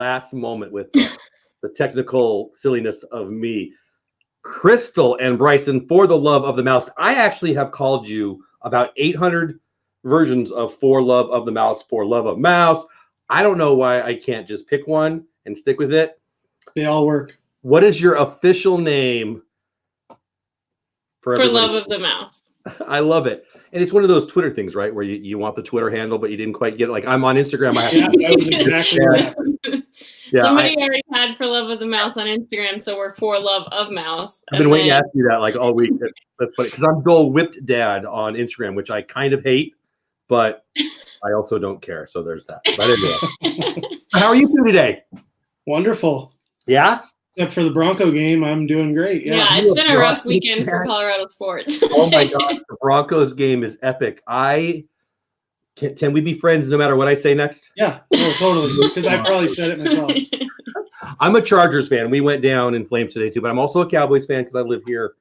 last moment with the technical silliness of me. Crystal and Bryson, for the love of the mouse. I actually have called you about 800 versions of For Love of the Mouse, For Love of Mouse. I don't know why I can't just pick one and stick with it. They all work. What is your official name for Love of the Mouse? I love it. And it's one of those Twitter things, right? Where you want the Twitter handle, but you didn't quite get it. Like I'm on Instagram. I have that was exactly right. Yeah, somebody already had For Love of the Mouse on Instagram, so we're For Love of Mouse. I've been waiting to ask you that like all week. That's funny because I'm Dole Whipped Dad on Instagram, which I kind of hate, but I also don't care. So there's that. But anyway, how are you doing today? Wonderful. Yeah. Except for the Bronco game, I'm doing great. Yeah, it's been a rough weekend for Colorado sports. Oh my gosh, the Broncos game is epic. Can we be friends no matter what I say next? Yeah, totally. Because I probably said it myself. I'm a Chargers fan. We went down in flames today too, but I'm also a Cowboys fan because I live here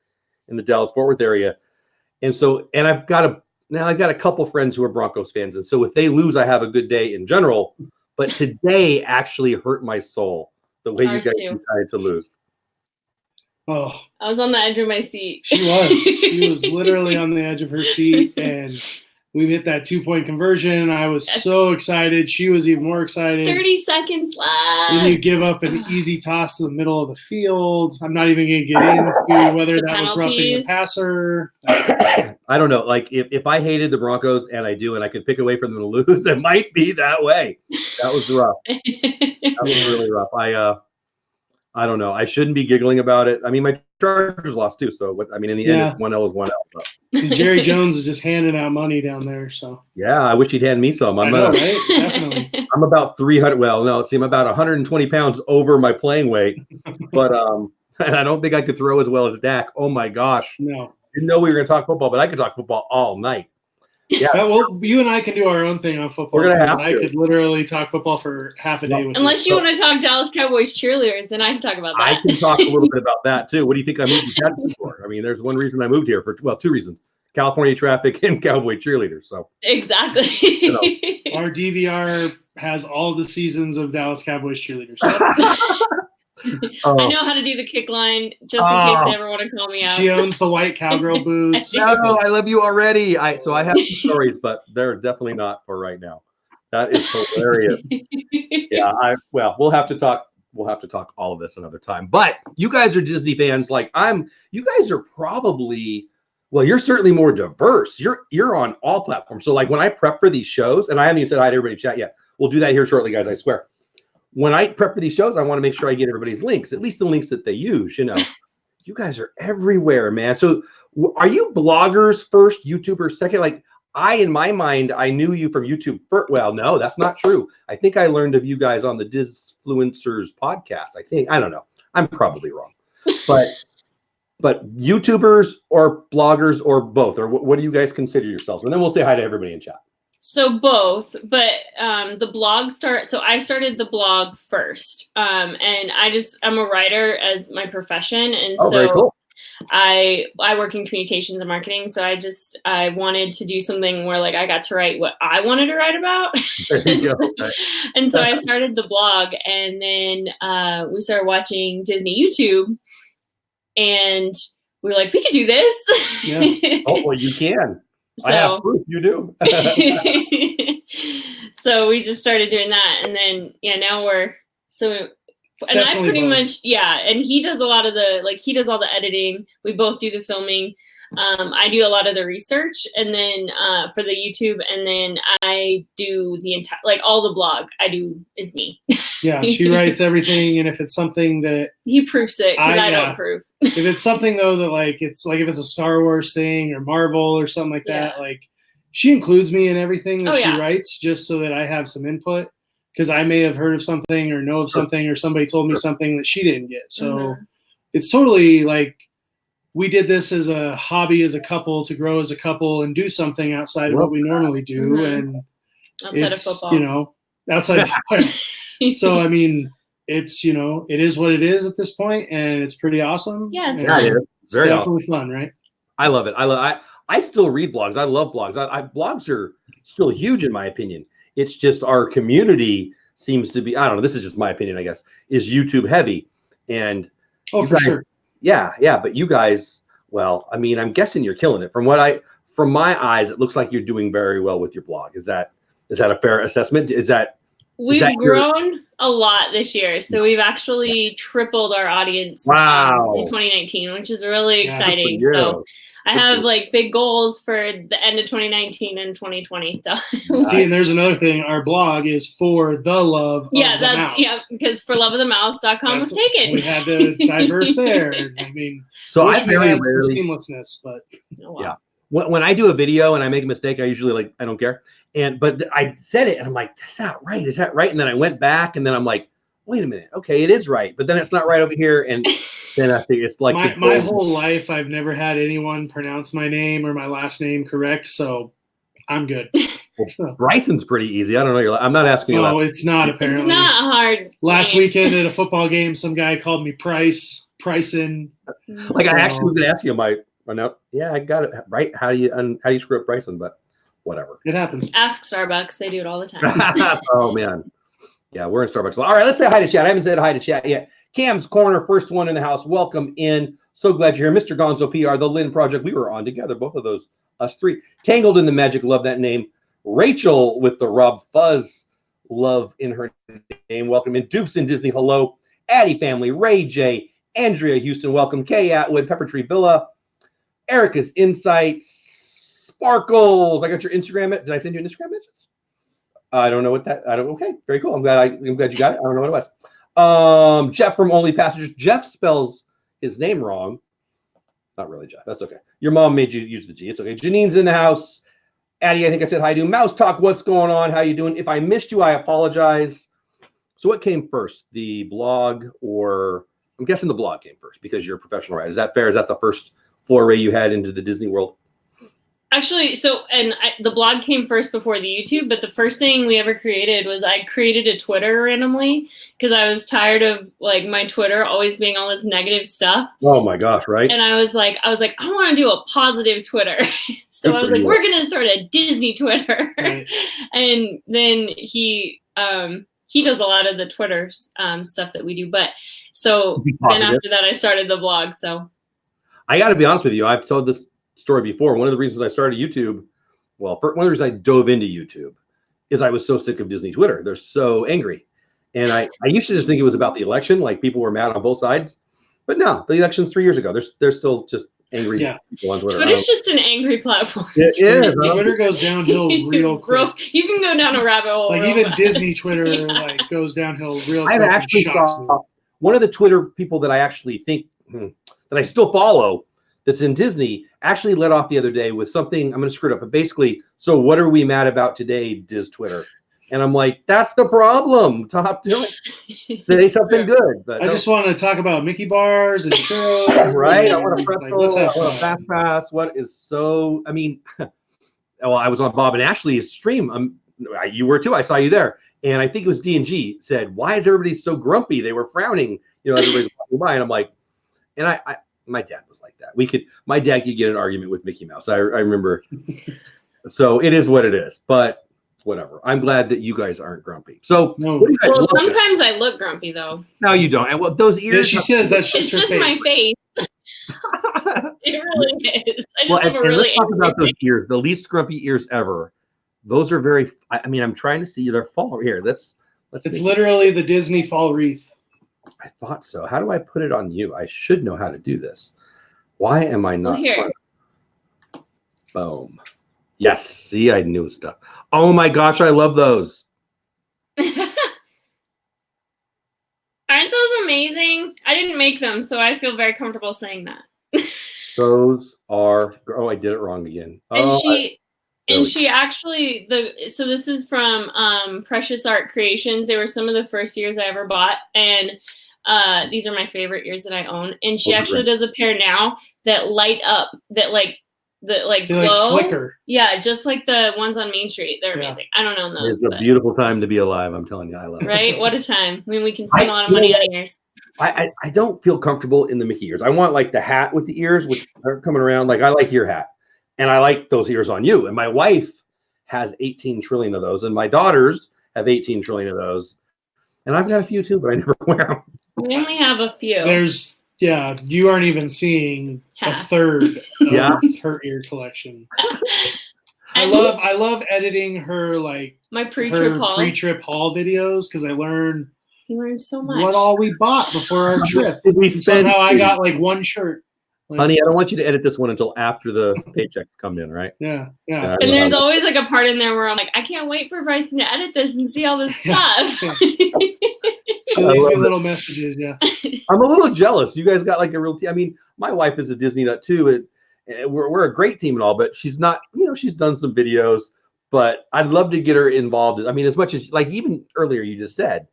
in the Dallas-Fort Worth area, and I've got a couple friends who are Broncos fans, and so if they lose, I have a good day in general. But today actually hurt my soul the way you guys decided to lose. Oh, I was on the edge of my seat. She was. She was literally on the edge of her seat, and we hit that 2-point conversion. I was so excited. She was even more excited. 30 seconds left. Then you give up an easy toss to the middle of the field. I'm not even going to get into whether that was roughing the passer. I don't know. Like if I hated the Broncos, and I do, and I could pick a way for them to lose, it might be that way. That was rough. That was really rough. I don't know. I shouldn't be giggling about it. I mean, my Chargers lost too. So in the end, it's 1L is 1L. So. Jerry Jones is just handing out money down there. So yeah, I wish he'd hand me some. I know, right? Definitely. I'm about 300. Well, no, see, I'm about 120 pounds over my playing weight, but and I don't think I could throw as well as Dak. Oh my gosh. No. Didn't know we were going to talk football, but I could talk football all night. Yeah. Well, you and I can do our own thing on football. We're gonna have to. I could literally talk football for half a day. Unless you want to talk Dallas Cowboys cheerleaders, then I can talk about that. I can talk a little bit about that too. What do you think I moved to Texas for? I mean, there's one reason I moved here for, well, two reasons: California traffic and Cowboy cheerleaders. So exactly. Our DVR has all the seasons of Dallas Cowboys cheerleaders. I know how to do the kick line just in case they ever want to call me out. She owns the white cowgirl boots. No, I love you already. So I have some stories, but they're definitely not for right now. That is hilarious. Yeah, we'll have to talk. We'll have to talk all of this another time. But you guys are Disney fans like I'm. You guys are probably, well, you're certainly more diverse. You're on all platforms. So like when I prep for these shows, and I haven't even said hi to everybody in chat yet. We'll do that here shortly, guys, I swear. When I prep for these shows, I want to make sure I get everybody's links, at least the links that they use. You guys are everywhere, man. So are you bloggers first, YouTubers second? Like in my mind, I knew you from YouTube first. Well, no, that's not true. I think I learned of you guys on the Disfluencers podcast. I don't know. I'm probably wrong. But YouTubers or bloggers or both, or what do you guys consider yourselves? And then we'll say hi to everybody in chat. So both, but the blog I started the blog first. And I'm a writer as my profession. And very cool. I work in communications and marketing. So I wanted to do something where like I got to write what I wanted to write about. And so I started the blog, and then we started watching Disney YouTube, and we were like, we could do this. Yeah. Oh, well, you can. So, I have proof you do. So we just started doing that, and then now I pretty much and he does a lot of he does all the editing. We both do the filming. I do a lot of the research, and then for the YouTube, and then I do the entire all the blog I do is me. Yeah, she writes everything, and if it's something that he proofs it because I don't proof. If it's something though that it's if it's a Star Wars thing or Marvel or something like that, she includes me in everything that she writes just so that I have some input, because I may have heard of something or know of something, or somebody told me something that she didn't get. So it's totally we did this as a hobby, as a couple, to grow as a couple and do something outside of what we normally do. And outside of football. Outside of football. So, I mean, it's, it is what it is at this point, and it's pretty awesome. Yeah, it's very definitely fun, right? I love it. I still read blogs. I love blogs. Blogs are still huge in my opinion. It's just our community seems to be, I don't know, this is just my opinion, I guess, is YouTube heavy. And for sure. Yeah. But you guys, well, I mean, I'm guessing you're killing it. From my eyes, it looks like you're doing very well with your blog. Is that a fair assessment? We've grown a lot this year. So we've actually tripled our audience in 2019, which is really exciting. So I have like big goals for the end of 2019 and 2020. So see, and there's another thing. Our blog is for the love of the mouse. Because for loveofthemouse.com was taken. We had to diverse there. I mean, so I very rarely seamlessness, but yeah. When I do a video and I make a mistake, I usually I don't care. But I said it and I'm like, that's not right. Is that right? And then I went back and then I'm like, wait a minute. Okay, it is right. But then it's not right over here. And then I think it's like my whole life, I've never had anyone pronounce my name or my last name correct. So I'm good. Well, Bryson's pretty easy. I don't know. I'm not asking you. No, it's not apparently. It's not hard. Last weekend at a football game, some guy called me Bryson. Like I actually was going to ask you, yeah, I got it right. How do you screw up Bryson? But whatever. It happens. Ask Starbucks. They do it all the time. Oh, man. Yeah, we're in Starbucks. All right, let's say hi to chat. I haven't said hi to chat yet. Cam's Corner, first one in the house. Welcome in. So glad you're here. Mr. Gonzo PR, The Lynn Project. We were on together, both of those, us three. Tangled in the Magic. Love that name. Rachel with the Rob Fuzz. Love in her name. Welcome in. Dupes in Disney. Hello. Addie family. Ray J. Andrea Houston. Welcome. Kay Atwood. Pepper Tree Villa. Erica's Insights. Sparkles. I got your Instagram. Did I send you an Instagram message? I don't know what that. Okay, very cool. I'm glad you got it. I don't know what it was. Jeff from Only Passengers. Jeff spells his name wrong. Not really, Jeff. That's okay. Your mom made you use the G. It's okay. Janine's in the house. Addie, I think I said hi to. Mouse Talk. What's going on? How you doing? If I missed you, I apologize. So what came first, the blog or I'm guessing the blog came first because you're a professional writer. Is that fair? Is that the first foray you had into the Disney world? Actually, the blog came first before the YouTube, but the first thing we ever created was I created a Twitter randomly because I was tired of like my Twitter always being all this negative stuff. Oh my gosh, right? And I was like, I want to do a positive Twitter. So I was like, we're gonna start a Disney Twitter. Right. And then he does a lot of the Twitter stuff that we do. But so then after that, I started the blog. So I got to be honest with you, I've told this story before. One of the one of the reasons I dove into YouTube is I was so sick of Disney Twitter. They're so angry. And I used to just think it was about the election, like people were mad on both sides. But no, the election's 3 years ago. They're still just angry people on Twitter. Twitter's just an angry platform. It is. Twitter goes downhill real quick. You can go down a rabbit hole. Like even Disney Twitter goes downhill real quick. I've actually saw one of the Twitter people that I actually think that I still follow that's in Disney actually led off the other day with something, I'm going to screw it up, but basically, so what are we mad about today, Diz Twitter? And I'm like, that's the problem. Stop doing it. Say something good. But I just want to talk about Mickey bars and churros. Right? I want a pretzel. I want a fast pass. What is so, I mean, well, I was on Bob and Ashley's stream. You were too. I saw you there. And I think it was D&G said, why is everybody so grumpy? They were frowning, as everybody's walking by. And I'm like, and I my dad was like that. My dad could get an argument with Mickey Mouse. I remember. So it is what it is, but whatever. I'm glad that you guys aren't grumpy. So sometimes I look grumpy though. No, you don't. And those ears. Yeah, she says that. It's just my face. It really is. I just have a really. Let's talk about those ears. The least grumpy ears ever. Those are very. I mean, I'm trying to see their fall here. Let's. It's literally the Disney fall wreath. I thought so. How do I put it on you? I should know how to do this. Why am I not? Here. Boom. Yes. See, I knew stuff. Oh my gosh, I love those. Aren't those amazing? I didn't make them, so I feel very comfortable saying that. Those are. Oh, I did it wrong again. And she actually so this is from Precious Art Creations. They were some of the first ears I ever bought, and these are my favorite ears that I own. And she actually does a pair now that light up, that glow. Like flicker. Yeah, just like the ones on Main Street. They're amazing. I don't own those. It's a beautiful time to be alive. I'm telling you, I love it. Right? What a time. I mean, we can spend a lot of money on ears. I don't feel comfortable in the Mickey ears. I want like the hat with the ears, which are coming around. Like I like your hat. And I like those ears on you. And my wife has 18 trillion of those. And my daughters have 18 trillion of those. And I've got a few too, but I never wear them. We only have a few. You aren't even seeing a third of her ear collection. I love editing her my pre-trip haul videos because I learned so much what all we bought before our trip. Somehow I got one shirt. Honey, I don't want you to edit this one until after the paychecks come in, right? Yeah. And there's always a part in there where I'm like, I can't wait for Bryson to edit this and see all this stuff. She leaves me little messages. Yeah. I'm a little jealous. You guys got a real team. I mean, my wife is a Disney nut too. We're a great team and all, but she's not. She's done some videos, but I'd love to get her involved. I mean, as much as even earlier you just said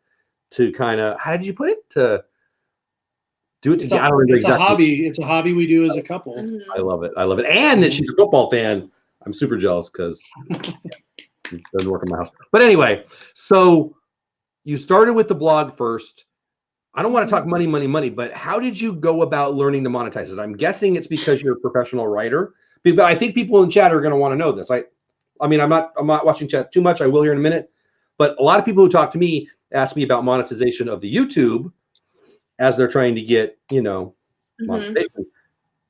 to kind of how did you put it to. Do it together. It's a hobby. It's a hobby we do as a couple. Mm-hmm. I love it. And that she's a football fan. I'm super jealous because it doesn't work in my house. But anyway, so you started with the blog first. I don't want to talk money, but how did you go about learning to monetize it? I'm guessing it's because you're a professional writer. But I think people in chat are going to want to know this. I mean, I'm not watching chat too much. I will here in a minute. But a lot of people who talk to me ask me about monetization of the YouTube as they're trying to get, monetization.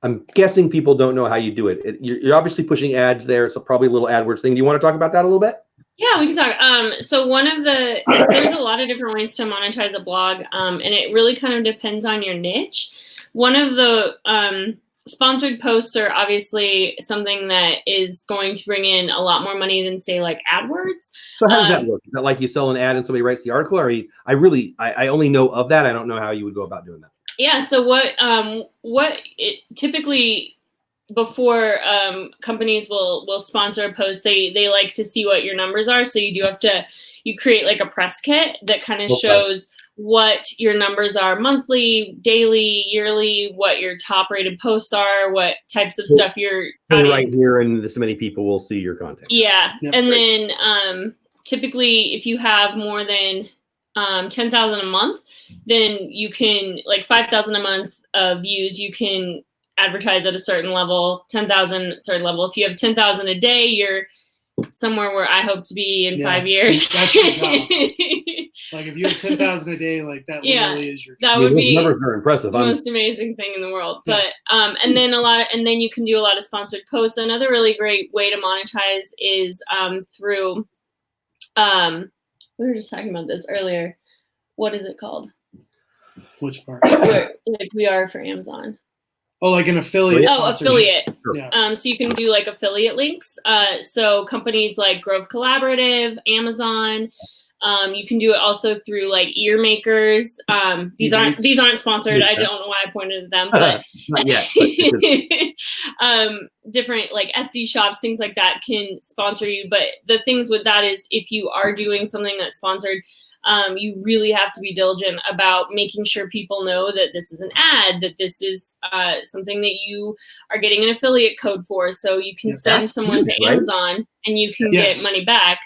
I'm guessing people don't know how you do it. You're obviously pushing ads there. It's probably a little AdWords thing. Do you want to talk about that a little bit? Yeah, we can talk. So there's a lot of different ways to monetize a blog, and it really kind of depends on your niche. One of the sponsored posts are obviously something that is going to bring in a lot more money than say AdWords. So how does that work? Is that like you sell an ad and somebody writes the article, or I only know of that. I don't know how you would go about doing that. Yeah. So what it typically before companies will sponsor a post, they like to see what your numbers are. So you create a press kit that kind of shows what your numbers are monthly, daily, yearly, what your top rated posts are, what types of stuff your audience. Right here, and this many people will see your content. Yeah. Yep. And then typically if you have more than 10,000 a month, then you can 5,000 a month of views, you can advertise at a certain level, 10,000 certain level. If you have 10,000 a day, you're somewhere where I hope to be in 5 years. That's your job. If you have 10,000 a day, that literally is your job. That would be numbers are impressive. The most amazing thing in the world. Yeah. But and then you can do a lot of sponsored posts. Another really great way to monetize is through we were just talking about this earlier. What is it called? Which part? We are for Amazon. Oh, an affiliate. Oh, affiliate. Sure. Yeah. So you can do affiliate links. So companies like Grove Collaborative, Amazon. You can do it also through ear makers. These aren't sponsored. I don't know why I pointed at them, but not yet. Different Etsy shops, things like that can sponsor you. But the things with that is if you are doing something that's sponsored, you really have to be diligent about making sure people know that this is an ad, that this is something that you are getting an affiliate code for. So you can send someone to Amazon and you can get money back.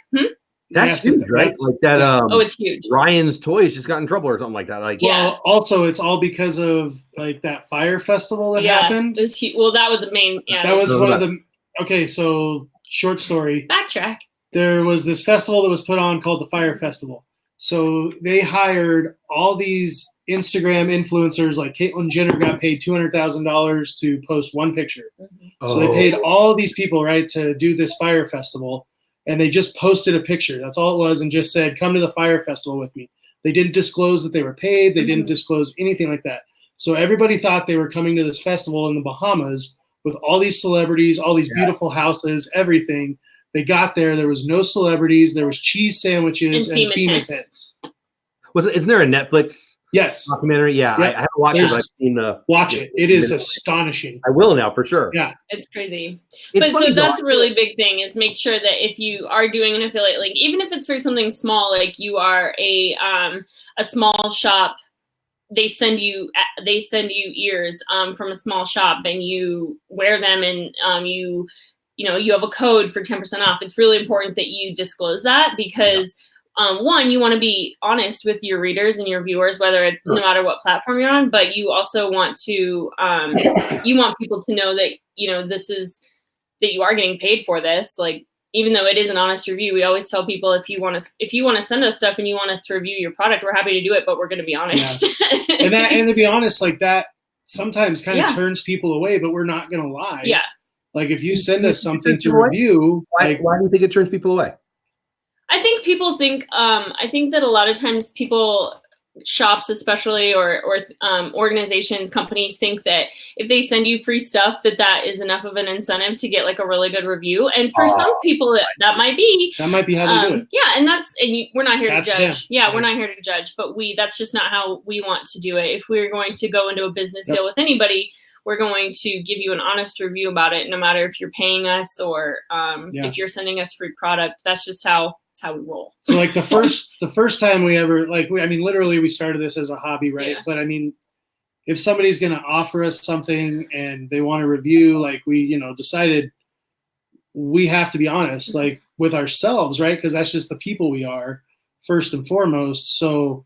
That's huge, right? It's huge. Ryan's Toys just got in trouble or something like that. Well, also it's all because of that fire festival that happened. Well, that was the main. Yeah, that was one of the. Okay, so short story. Backtrack. There was this festival that was put on called the Fire Festival. So they hired all these Instagram influencers, like Caitlyn Jenner got paid $200,000 to post one picture. Mm-hmm. So they paid all these people, right, to do this fire festival. And they just posted a picture. That's all it was. And just said, come to the fire festival with me. They didn't disclose that they were paid. They didn't disclose anything like that. So everybody thought they were coming to this festival in the Bahamas with all these celebrities, all these beautiful houses, everything. They got there. There was no celebrities. There was cheese sandwiches and FEMA tents. Isn't there a Netflix documentary? Yeah, I haven't watched it, but I've seen the. Watch it. It is astonishing. I will now for sure. Yeah, it's crazy. So that's a really big thing is make sure that if you are doing an affiliate link, even if it's for something small, like you are a small shop, they send you ears from a small shop and you wear them and you have a code for 10% off. It's really important that you disclose that because one, you want to be honest with your readers and your viewers, no matter what platform you're on, but you also want to, you want people to know that, this is, that you are getting paid for this. even though it is an honest review, we always tell people if you want to send us stuff and you want us to review your product, we're happy to do it, but we're going to be honest. Yeah. and to be honest, like that sometimes kind of turns people away, but we're not going to lie. Yeah. Like if you send us something to review, why do you think it turns people away? I think people think, I think that a lot of times people, shops especially, or organizations, companies think that if they send you free stuff, that is enough of an incentive to get like a really good review. And for some people that might be how they do it. Yeah. And we're not here to judge. Them. Yeah. We're not here to judge, but that's just not how we want to do it. If we're going to go into a business deal with anybody, we're going to give you an honest review about it, no matter if you're paying us or if you're sending us free product. That's just how we roll. So like the first time we ever literally we started this as a hobby, right? Yeah. But I mean, if somebody's going to offer us something and they want a review, like we, decided we have to be honest, like with ourselves, right? Because that's just the people we are first and foremost. So,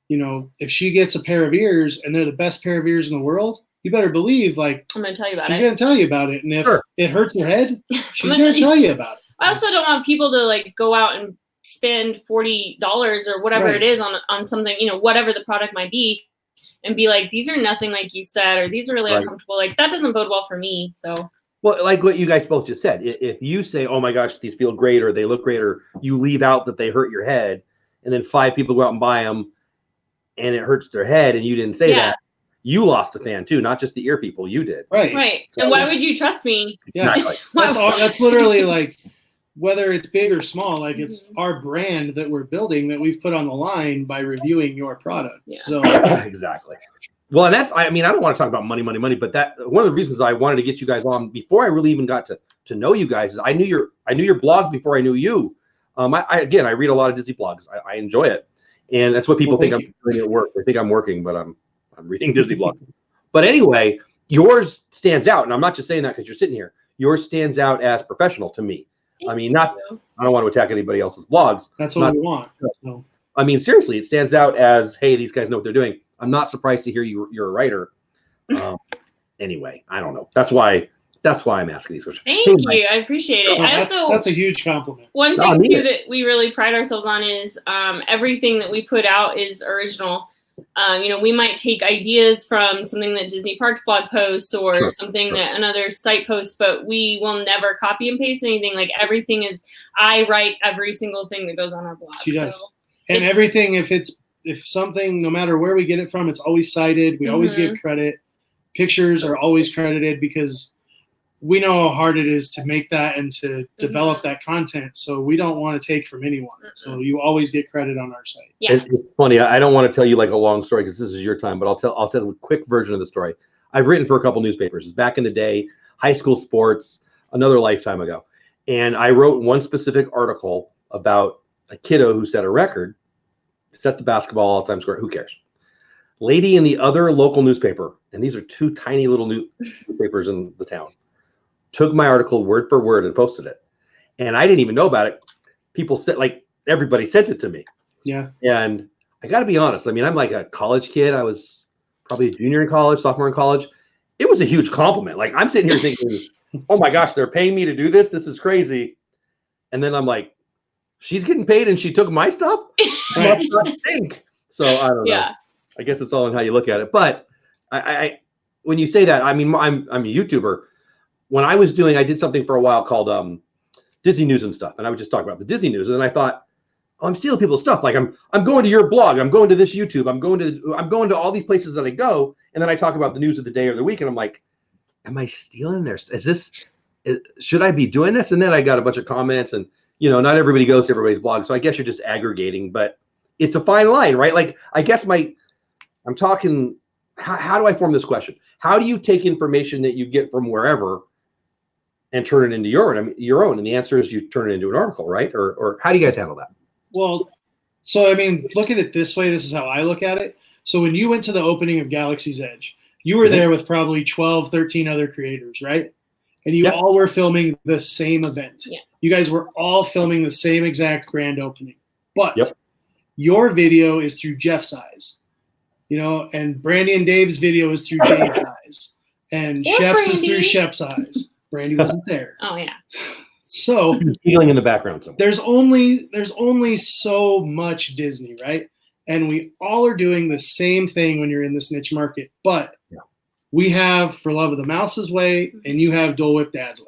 if she gets a pair of ears and they're the best pair of ears in the world, you better believe, like, I'm going to tell you about it. She's going to tell you about it. And if it hurts her head, she's going to tell you about it. I also don't want people to like go out and spend $40 or whatever it is on something, whatever the product might be, and be like, these are nothing like you said, or these are really uncomfortable. Like that doesn't bode well for me. So, well, like what you guys both just said, if you say, oh my gosh, these feel great, or they look great, or you leave out that they hurt your head, and then 5 people go out and buy them and it hurts their head, and you didn't say that, you lost a fan too, not just the ear people. You did. Right. So, and why would you trust me? Yeah. Exactly. That's literally like, whether it's big or small, like it's our brand that we're building that we've put on the line by reviewing your product. Yeah. So exactly. Well, and I don't want to talk about money, but that one of the reasons I wanted to get you guys on before I really even got to know you guys is I knew your blog before I knew you. I read a lot of Disney blogs. I enjoy it, and that's what people think I'm doing at work. They think I'm working, but I'm reading Disney blogs. But anyway, yours stands out, and I'm not just saying that because you're sitting here. Yours stands out as professional to me. I mean, I don't want to attack anybody else's blogs. That's what we want. So. I mean, seriously, it stands out as, hey, these guys know what they're doing. I'm not surprised to hear you're a writer. Anyway, I don't know. That's why I'm asking these questions. Thank you. I appreciate it. That's a huge compliment. One thing too that we really pride ourselves on is everything that we put out is original. We might take ideas from something that Disney Parks blog posts or something that another site posts, but we will never copy and paste anything. Like everything I write every single thing that goes on our blog. She does. So and everything, if something, no matter where we get it from, it's always cited. We always give credit. Pictures are always credited because we know how hard it is to make that and to develop that content. So we don't want to take from anyone. So you always get credit on our site. Yeah. It's funny. I don't want to tell you like a long story because this is your time, but I'll tell a quick version of the story. I've written for a couple newspapers. It's back in the day, high school sports, another lifetime ago. And I wrote one specific article about a kiddo who set a record, set the basketball all-time score. Who cares? Lady in the other local newspaper, and these are 2 tiny little newspapers in the town, took my article word for word and posted it. And I didn't even know about it. People said, like, everybody sent it to me. Yeah. And I got to be honest. I mean, I'm like a college kid. I was probably a junior in college, sophomore in college. It was a huge compliment. Like, I'm sitting here thinking, oh my gosh, they're paying me to do this. This is crazy. And then I'm like, she's getting paid and she took my stuff? I think. So I don't know. I guess it's all in how you look at it. But I when you say that, I mean, I'm a YouTuber. When I did something for a while called Disney News and stuff, and I would just talk about the Disney news. And then I thought, oh, I'm stealing people's stuff. Like I'm going to your blog, I'm going to this YouTube, I'm going to all these places that I go, and then I talk about the news of the day or the week, and I'm like, am I stealing their? Should I be doing this? And then I got a bunch of comments, and not everybody goes to everybody's blog, so I guess you're just aggregating, but it's a fine line, right? Like I guess I'm talking. How do I form this question? How do you take information that you get from wherever and turn it into your own? And the answer is you turn it into an article, right? Or how do you guys handle that? Well, so I mean, look at it this way. This is how I look at it. So when you went to the opening of Galaxy's Edge, you were there with probably 12, 13 other creators, right? And you all were filming the same event. Yeah. You guys were all filming the same exact grand opening. But your video is through Jeff's eyes. And Brandy and Dave's video is through Dave's eyes. And Shep's is through Shep's eyes. Brandy wasn't there. Oh, yeah. So feeling in the background somewhere. There's only so much Disney, right? And we all are doing the same thing when you're in this niche market. But we have For Love of the Mouse's Way, and you have Dole Whip Dad's Way.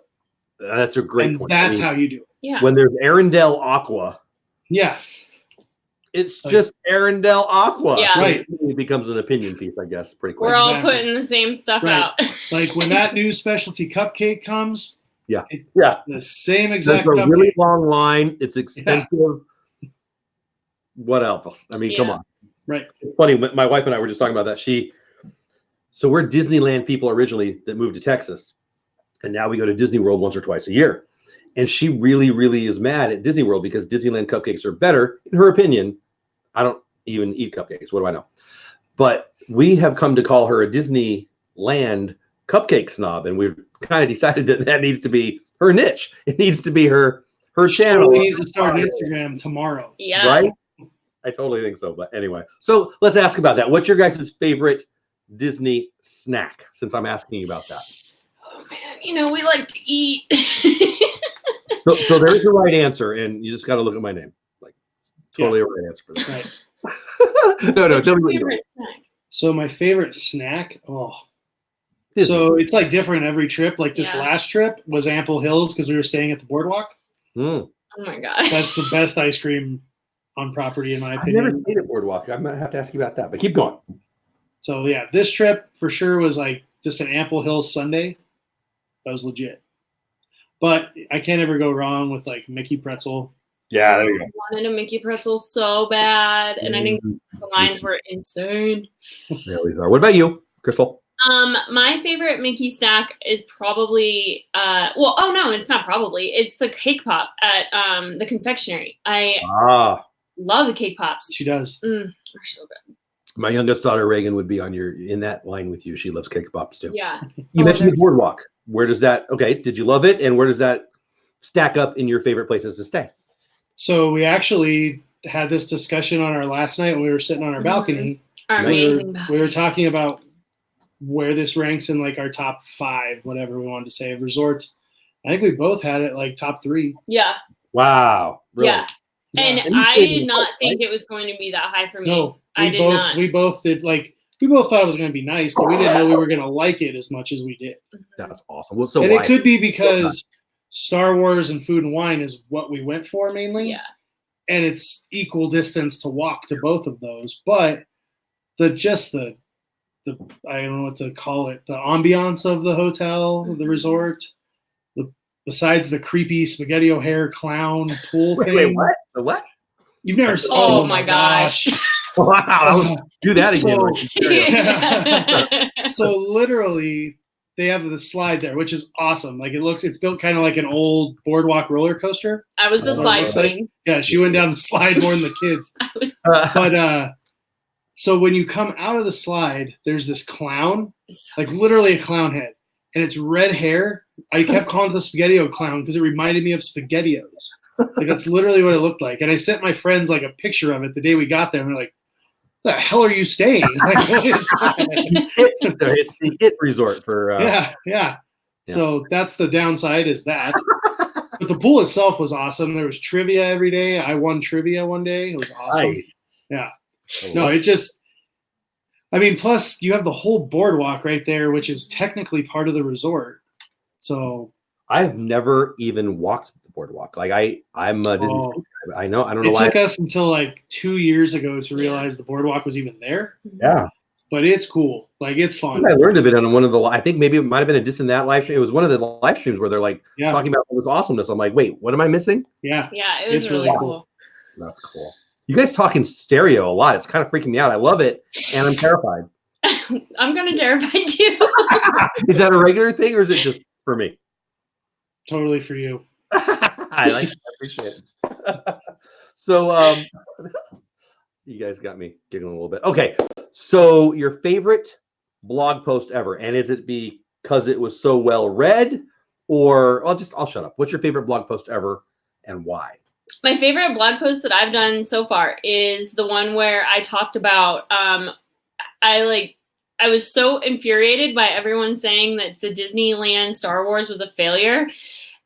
That's a great point. That's how you do it. Yeah. When there's Arendelle Aqua. Yeah. It's just Arendelle Aqua. Yeah. Right. It becomes an opinion piece, I guess, pretty quick. We're all putting the same stuff out. Like when that new specialty cupcake comes, it's the same exact There's a cupcake. really long line. It's expensive. Yeah. What else? I mean, come on. Right. It's funny. My wife and I were just talking about that. So we're Disneyland people originally that moved to Texas. And now we go to Disney World once or twice a year. And she really, really is mad at Disney World because Disneyland cupcakes are better, in her opinion. I don't even eat cupcakes. What do I know? But we have come to call her a Disneyland cupcake snob. And we've kind of decided that needs to be her niche. It needs to be her channel. She needs to start Instagram tomorrow. Yeah. Right? I totally think so. But anyway, so let's ask about that. What's your guys' favorite Disney snack, since I'm asking you about that? Oh, man. We like to eat. So there's the right answer, and you just got to look at my name. Like, totally a right answer for that. Right. No, tell me what favorite snack. So my favorite snack, so it's like different every trip. Like this last trip was Ample Hills because we were staying at the boardwalk. Mm. Oh my gosh. That's the best ice cream on property, in my opinion. I've never stayed at boardwalk. I might have to ask you about that, but keep going. So yeah, this trip for sure was like just an Ample Hills sundae. That was legit. But I can't ever go wrong with like Mickey pretzel. Yeah, there you go. I wanted a Mickey pretzel so bad, and I think the lines were insane. They always are. What about you, Crystal? My favorite Mickey snack is probably it's not probably. It's the cake pop at the confectionery. I love the cake pops. She does. They're so good. My youngest daughter Reagan would be in that line with you. She loves cake pops too. Yeah. You mentioned the boardwalk. Where does that? Okay, did you love it? And where does that stack up in your favorite places to stay? So we actually had this discussion on our last night when we were sitting on our balcony. Our amazing balcony. We were talking about where this ranks in like our top 5, whatever we wanted to say, of resorts. I think we both had it like top 3. Yeah. Wow. Really? Yeah. And I did not think it was going to be that high for me. No, I did not. We both did we both thought it was going to be nice, but we didn't know we were going to like it as much as we did. That's awesome. Well, so and it could be because Star Wars and Food and Wine is what we went for mainly. Yeah. And it's equal distance to walk to both of those, but the I don't know what to call it, the ambiance of the hotel, the resort, besides the creepy Spaghetti O'Hare clown pool thing. Wait, what? The what? You've never seen? Oh my gosh. Wow. Do that again. So literally they have the slide there, which is awesome. Like it's built kind of like an old boardwalk roller coaster. I was the slide queen. Yeah, she went down the slide more than the kids. But so when you come out of the slide, there's this clown, like literally a clown head, and it's red hair. I kept calling it the Spaghetti-O clown because it reminded me of SpaghettiOs. Like that's literally what it looked like. And I sent my friends like a picture of it the day we got there, and they're like, "The hell are you staying? Like, what is that?" It's the hit resort for. Yeah. So that's the downside is that. But the pool itself was awesome. There was trivia every day. I won trivia one day. It was awesome. Nice. Yeah. No, it just. I mean, plus you have the whole boardwalk right there, which is technically part of the resort. So. I've never even walked the boardwalk. Like I'm a Disney. I know. I don't know why. It took us until like 2 years ago to realize the boardwalk was even there. Yeah. But it's cool. Like it's fun. I learned of it on one of the. I think maybe it might have been a Dis in that live stream. It was one of the live streams where they're like talking about all this awesomeness. I'm like, wait, what am I missing? Yeah. Yeah, it was really cool. That's cool. You guys talk in stereo a lot. It's kind of freaking me out. I love it, and I'm terrified. I'm kind of terrified too. Is that a regular thing, or is it just for me? Totally for you. I appreciate it. So, you guys got me giggling a little bit. Okay, so your favorite blog post ever, and is it because it was so well read, or I'll shut up. What's your favorite blog post ever, and why? My favorite blog post that I've done so far is the one where I talked about I was so infuriated by everyone saying that the Disneyland Star Wars was a failure.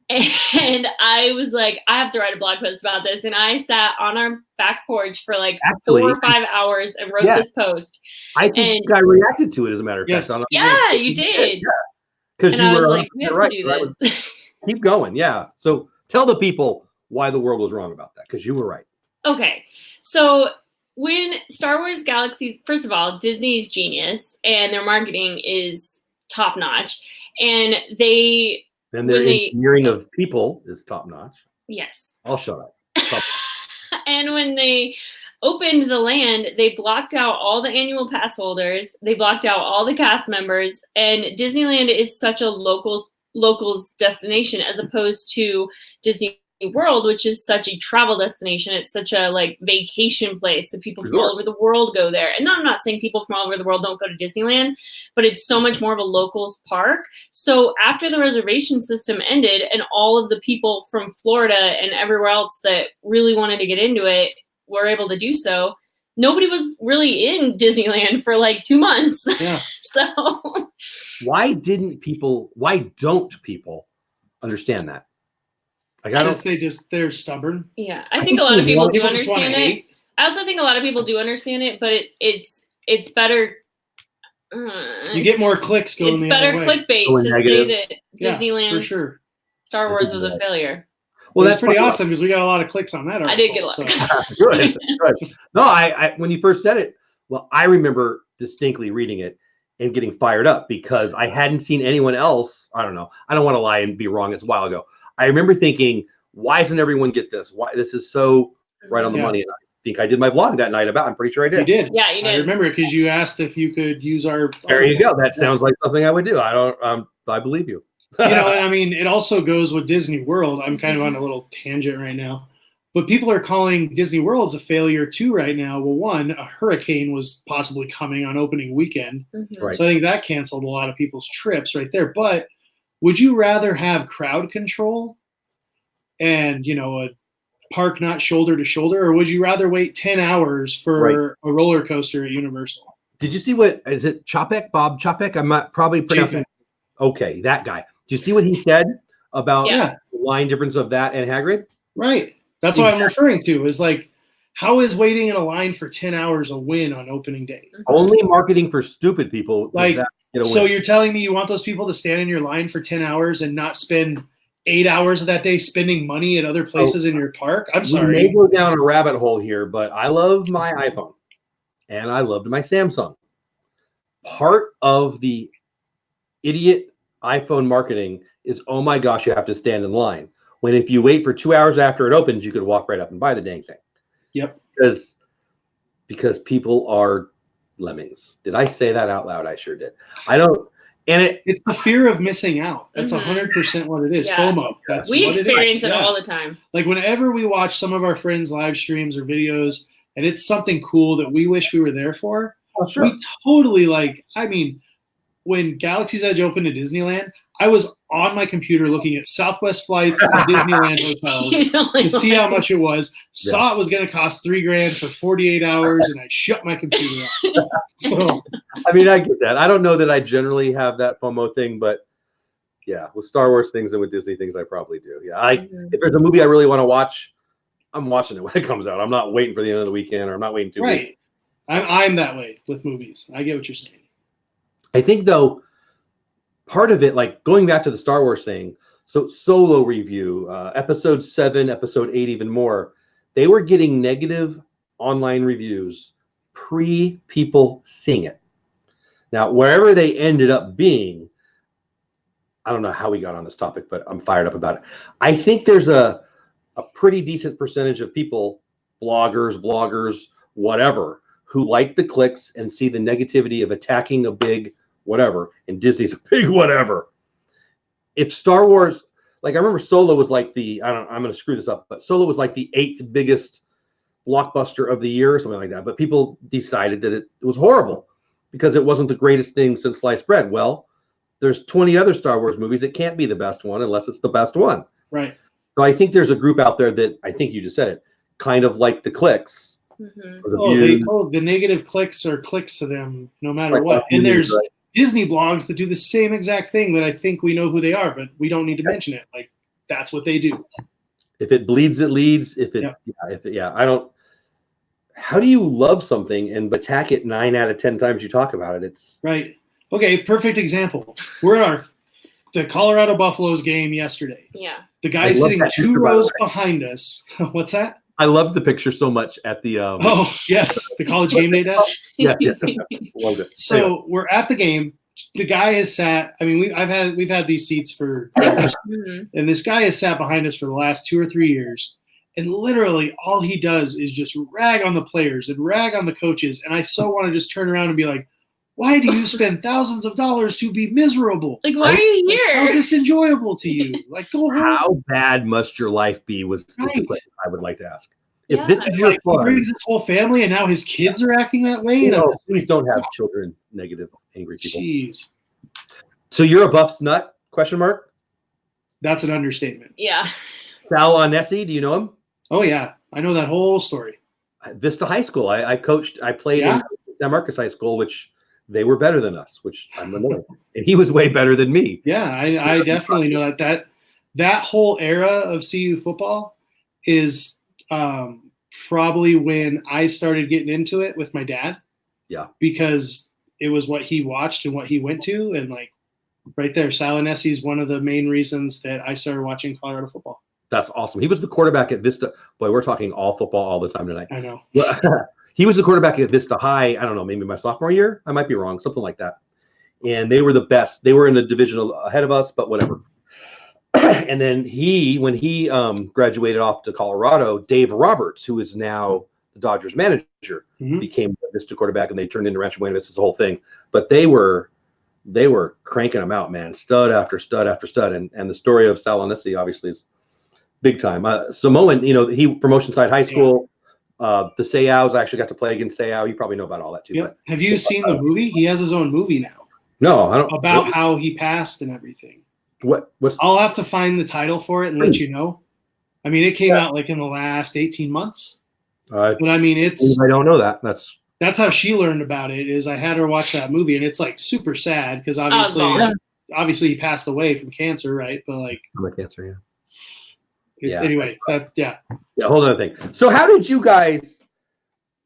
And I was like, I have to write a blog post about this. And I sat on our back porch for like 4 or 5 hours and wrote this post. I think I reacted to it, as a matter of fact. Yeah, you did. Because I was like, we have to do this. Keep going. Yeah. So tell the people why the world was wrong about that, because you were right. Okay. So when Star Wars Galaxies, first of all, Disney's genius and their marketing is top notch. And their engineering of people is top notch. Yes. I'll shut up. And when they opened the land, they blocked out all the annual pass holders. They blocked out all the cast members. And Disneyland is such a locals destination as opposed to Disney World, which is such a travel destination. It's such a like vacation place. So people from all over the world go there. And I'm not saying people from all over the world don't go to Disneyland, but it's so much more of a locals park. So after the reservation system ended and all of the people from Florida and everywhere else that really wanted to get into it were able to do so, nobody was really in Disneyland for like 2 months. Yeah. So why don't people understand that? Like, they're stubborn. Yeah, I think a lot of people do understand it. I also think a lot of people do understand it, but it's better. You get more clicks going. It's better clickbait to say that Disneyland for sure. Star Wars was a failure. Well, that's pretty awesome because we got a lot of clicks on that article. I did get a lot. So. Good. No, I when you first said it, I remember distinctly reading it and getting fired up because I hadn't seen anyone else. I don't know. I don't want to lie and be wrong. It's a while ago. I remember thinking, why doesn't everyone get this? Why this is so right on the money? And I think I did my vlog that night I'm pretty sure I did. You did. Yeah, you did. I remember because you asked if you could use our. There you go. That sounds like something I would do. I believe you. And I mean, it also goes with Disney World. I'm kind of on a little tangent right now, but people are calling Disney World a failure too right now. Well, one, a hurricane was possibly coming on opening weekend. Mm-hmm. Right. So I think that canceled a lot of people's trips right there. But would you rather have crowd control and, a park not shoulder to shoulder, or would you rather wait 10 hours for a roller coaster at Universal? Did you see is it Chapek? Bob Chapek? I'm not probably pronouncing. Okay, that guy. Did you see what he said about the line difference of that and Hagrid? Right. That's what I'm referring to is like, how is waiting in a line for 10 hours a win on opening day? Only marketing for stupid people. So you're telling me you want those people to stand in your line for 10 hours and not spend 8 hours of that day spending money at other places in your park? I'm sorry. We may go down a rabbit hole here, but I love my iPhone and I loved my Samsung. Part of the idiot iPhone marketing is, oh my gosh, you have to stand in line. When if you wait for 2 hours after it opens, you could walk right up and buy the dang thing. Yep. Because people are lemmings. Did I say that out loud? I sure did. I don't. And it's the fear of missing out. That's 100% what it is. Yeah. FOMO. That's we experience it all the time. Like whenever we watch some of our friends' live streams or videos, and it's something cool that we wish we were there for, we totally when Galaxy's Edge opened at Disneyland, I was on my computer looking at Southwest flights and Disneyland hotels to see how much it was. Saw it was going to cost $3,000 for 48 hours, and I shut my computer off. So, I mean, I get that. I don't know that I generally have that FOMO thing, but yeah, with Star Wars things and with Disney things, I probably do. Yeah, if there's a movie I really want to watch, I'm watching it when it comes out. I'm not waiting for the end of the weekend, or I'm not waiting 2 weeks. I'm that way with movies. I get what you're saying. I think though, part of it, like going back to the Star Wars thing, so Solo review, episode 7, episode 8, even more, they were getting negative online reviews pre-people seeing it. Now, wherever they ended up being, I don't know how we got on this topic, but I'm fired up about it. I think there's a pretty decent percentage of people, bloggers, whatever, who like the clicks and see the negativity of attacking a big whatever, and Disney's a big whatever. If Star Wars, like I remember Solo was like I'm going to screw this up, but Solo was like the 8th biggest blockbuster of the year or something like that. But people decided that it was horrible because it wasn't the greatest thing since sliced bread. Well, there's 20 other Star Wars movies. It can't be the best one unless it's the best one. Right. So I think there's a group out there that, I think you just said it, kind of like the clicks. Mm-hmm. The negative clicks are clicks to them no matter what. And there's Disney blogs that do the same exact thing that I think we know who they are, but we don't need to mention it. Like that's what they do. If it bleeds, it leads. I don't. How do you love something and attack it 9 out of 10 times you talk about it? It's right. Okay, perfect example. We're at the Colorado Buffaloes game yesterday. Yeah. The guy sitting 2 rows behind us. What's that? I love the picture so much at the. Oh yes, the college game day desk. Yeah. Love it. So anyway. We're at the game. The guy has sat. I mean, we've had these seats for years, and this guy has sat behind us for the last 2 or 3 years. And literally, all he does is just rag on the players and rag on the coaches. And I so want to just turn around and be like, "Why do you spend thousands of dollars to be miserable? Like, why are you here? How's this enjoyable to you? Like, go home." How bad must your life be? Was the question I would like to ask. If this is he brings his whole family, and now his kids are acting that way. No, please don't have children, negative, angry people. Jeez. So you're a Buffs nut? Question mark. That's an understatement. Yeah. Sal Nessie, do you know him? Oh yeah, I know that whole story. Vista High School. I played in San Marcos High School, which they were better than us, which I'm annoyed. And he was way better than me. Yeah, I definitely know that whole era of CU football is probably when I started getting into it with my dad. Yeah. Because it was what he watched and what he went to. And like right there, Sal Nessie is one of the main reasons that I started watching Colorado football. That's awesome. He was the quarterback at Vista. Boy, we're talking all football all the time tonight. I know. He was the quarterback at Vista High. I don't know, maybe my sophomore year. I might be wrong, something like that. And they were the best. They were in the division ahead of us, but whatever. And then when he graduated off to Colorado, Dave Roberts, who is now the Dodgers manager, became the Vista quarterback, and they turned into Rancho Buena Vista's whole thing. But they were cranking them out, man, stud after stud after stud. And the story of Sal Nessie obviously is big time. Samoan, he from Oceanside High School. The Seaos, I actually got to play against Seau. You probably know about all that too. Yep. Have you seen the movie? He has his own movie now. No, I don't. About how he passed and everything. I'll have to find the title for it and let you know. I mean, it came out like in the last 18 months. But I mean, I don't know that. That's how she learned about it. Is I had her watch that movie, and it's like super sad because obviously he passed away from cancer, right? But like from cancer, yeah. Anyway, Hold on a thing. So how did you guys?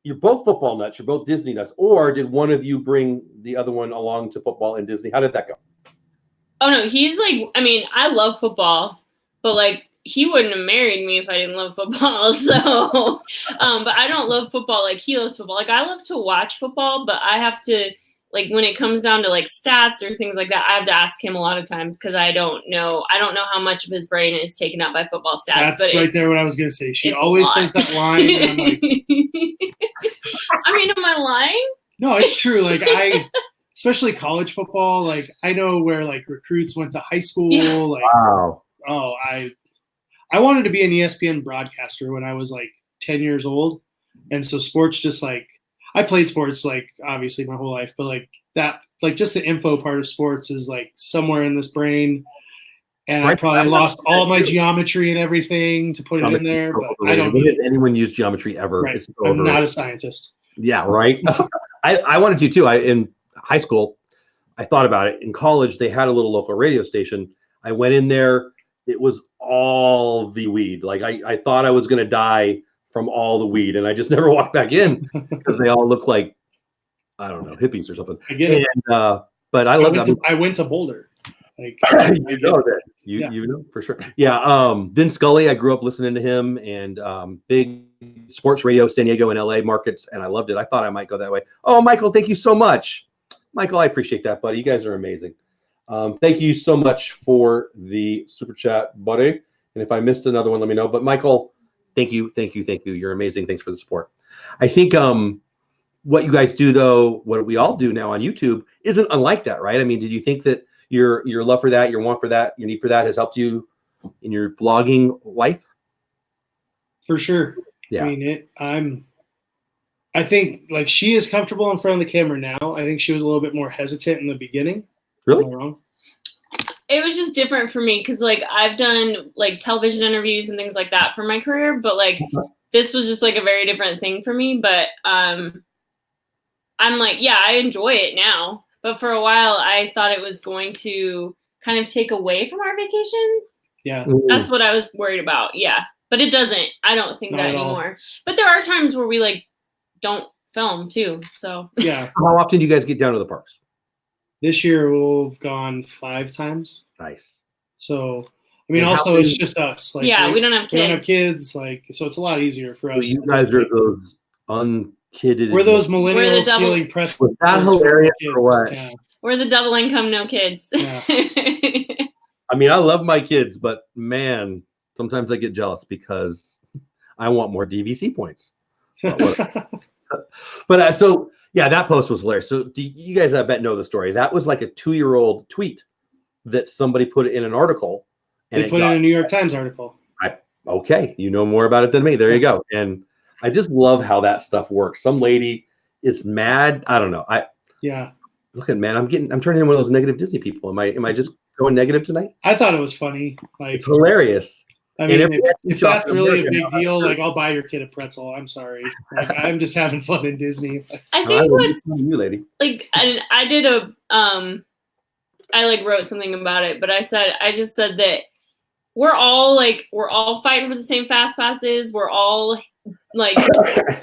You're both football nuts. You're both Disney nuts. Or did one of you bring the other one along to football and Disney? How did that go? Oh no, he's like. I mean, I love football, but like he wouldn't have married me if I didn't love football. So, but I don't love football like he loves football. Like I love to watch football, but I have to. Like when it comes down to like stats or things like that, I have to ask him a lot of times because I don't know how much of his brain is taken up by football stats. That's right there what I was going to say. She always says that line. And I'm like, I mean, am I lying? No, it's true. Like especially college football, like I know where like recruits went to high school. Yeah. Like, wow. Oh, I wanted to be an ESPN broadcaster when I was like 10 years old. And so sports just like, I played sports like obviously my whole life, but like that, like just the info part of sports is like somewhere in this brain. And I probably lost all my geometry and everything to put it in there, but I don't need it. Anyone use geometry ever. Right. I'm not a scientist. Yeah, right. I wanted to too. In high school, I thought about it. In college, they had a little local radio station. I went in there. It was all the weed. Like I thought I was going to die from all the weed, and I just never walked back in because they all look like, I don't know, hippies or something. I get it. But I love that. I went to Boulder. Like you know that. You know for sure. Yeah. Vin Scully, I grew up listening to him, and big sports radio, San Diego and LA markets, and I loved it. I thought I might go that way. Oh, Michael, thank you so much. Michael, I appreciate that, buddy. You guys are amazing. Thank you so much for the super chat, buddy. And if I missed another one, let me know. But Michael, thank you. You're amazing. Thanks for the support. I think what you guys do, though, what we all do now on YouTube, isn't unlike that, right? I mean, did you think that your love for that, your want for that, your need for that has helped you in your vlogging life? For sure. Yeah. I mean, I think like she is comfortable in front of the camera now. I think she was a little bit more hesitant in the beginning. Really? Am I wrong? It was just different for me because like I've done like television interviews and things like that for my career, but like this was just like a very different thing for me. But I'm like, yeah, I enjoy it now. But for a while, I thought it was going to kind of take away from our vacations. Yeah. That's what I was worried about. Yeah. But it doesn't. I don't think that anymore. But there are times where we like don't film too. So yeah. How often do you guys get down to the parks? This year we've gone 5 times. Nice. So I mean, also it's just us. Like, yeah, we don't have kids. We don't have kids. Like, so it's a lot easier for us. So you guys are those unkidded. We're those millennials stealing pretzels. Was that hilarious or what? Yeah. We're the double income, no kids. Yeah. I mean, I love my kids, but man, sometimes I get jealous because I want more DVC points. But so yeah, that post was hilarious. So do you guys, I bet, know the story. That was like a 2-year-old tweet that somebody put in an article. And they put in a New York Times article. Okay, you know more about it than me. There you go. And I just love how that stuff works. Some lady is mad. I don't know. Look at man. I'm turning into one of those negative Disney people. Am I just going negative tonight? I thought it was funny. Like, it's hilarious. I mean, if that's really a big deal, like, I'll buy your kid a pretzel. I'm sorry. Like, I'm just having fun in Disney. I think what's you, lady. Like, I did I like wrote something about it, but I just said that we're all fighting for the same fast passes. We're all like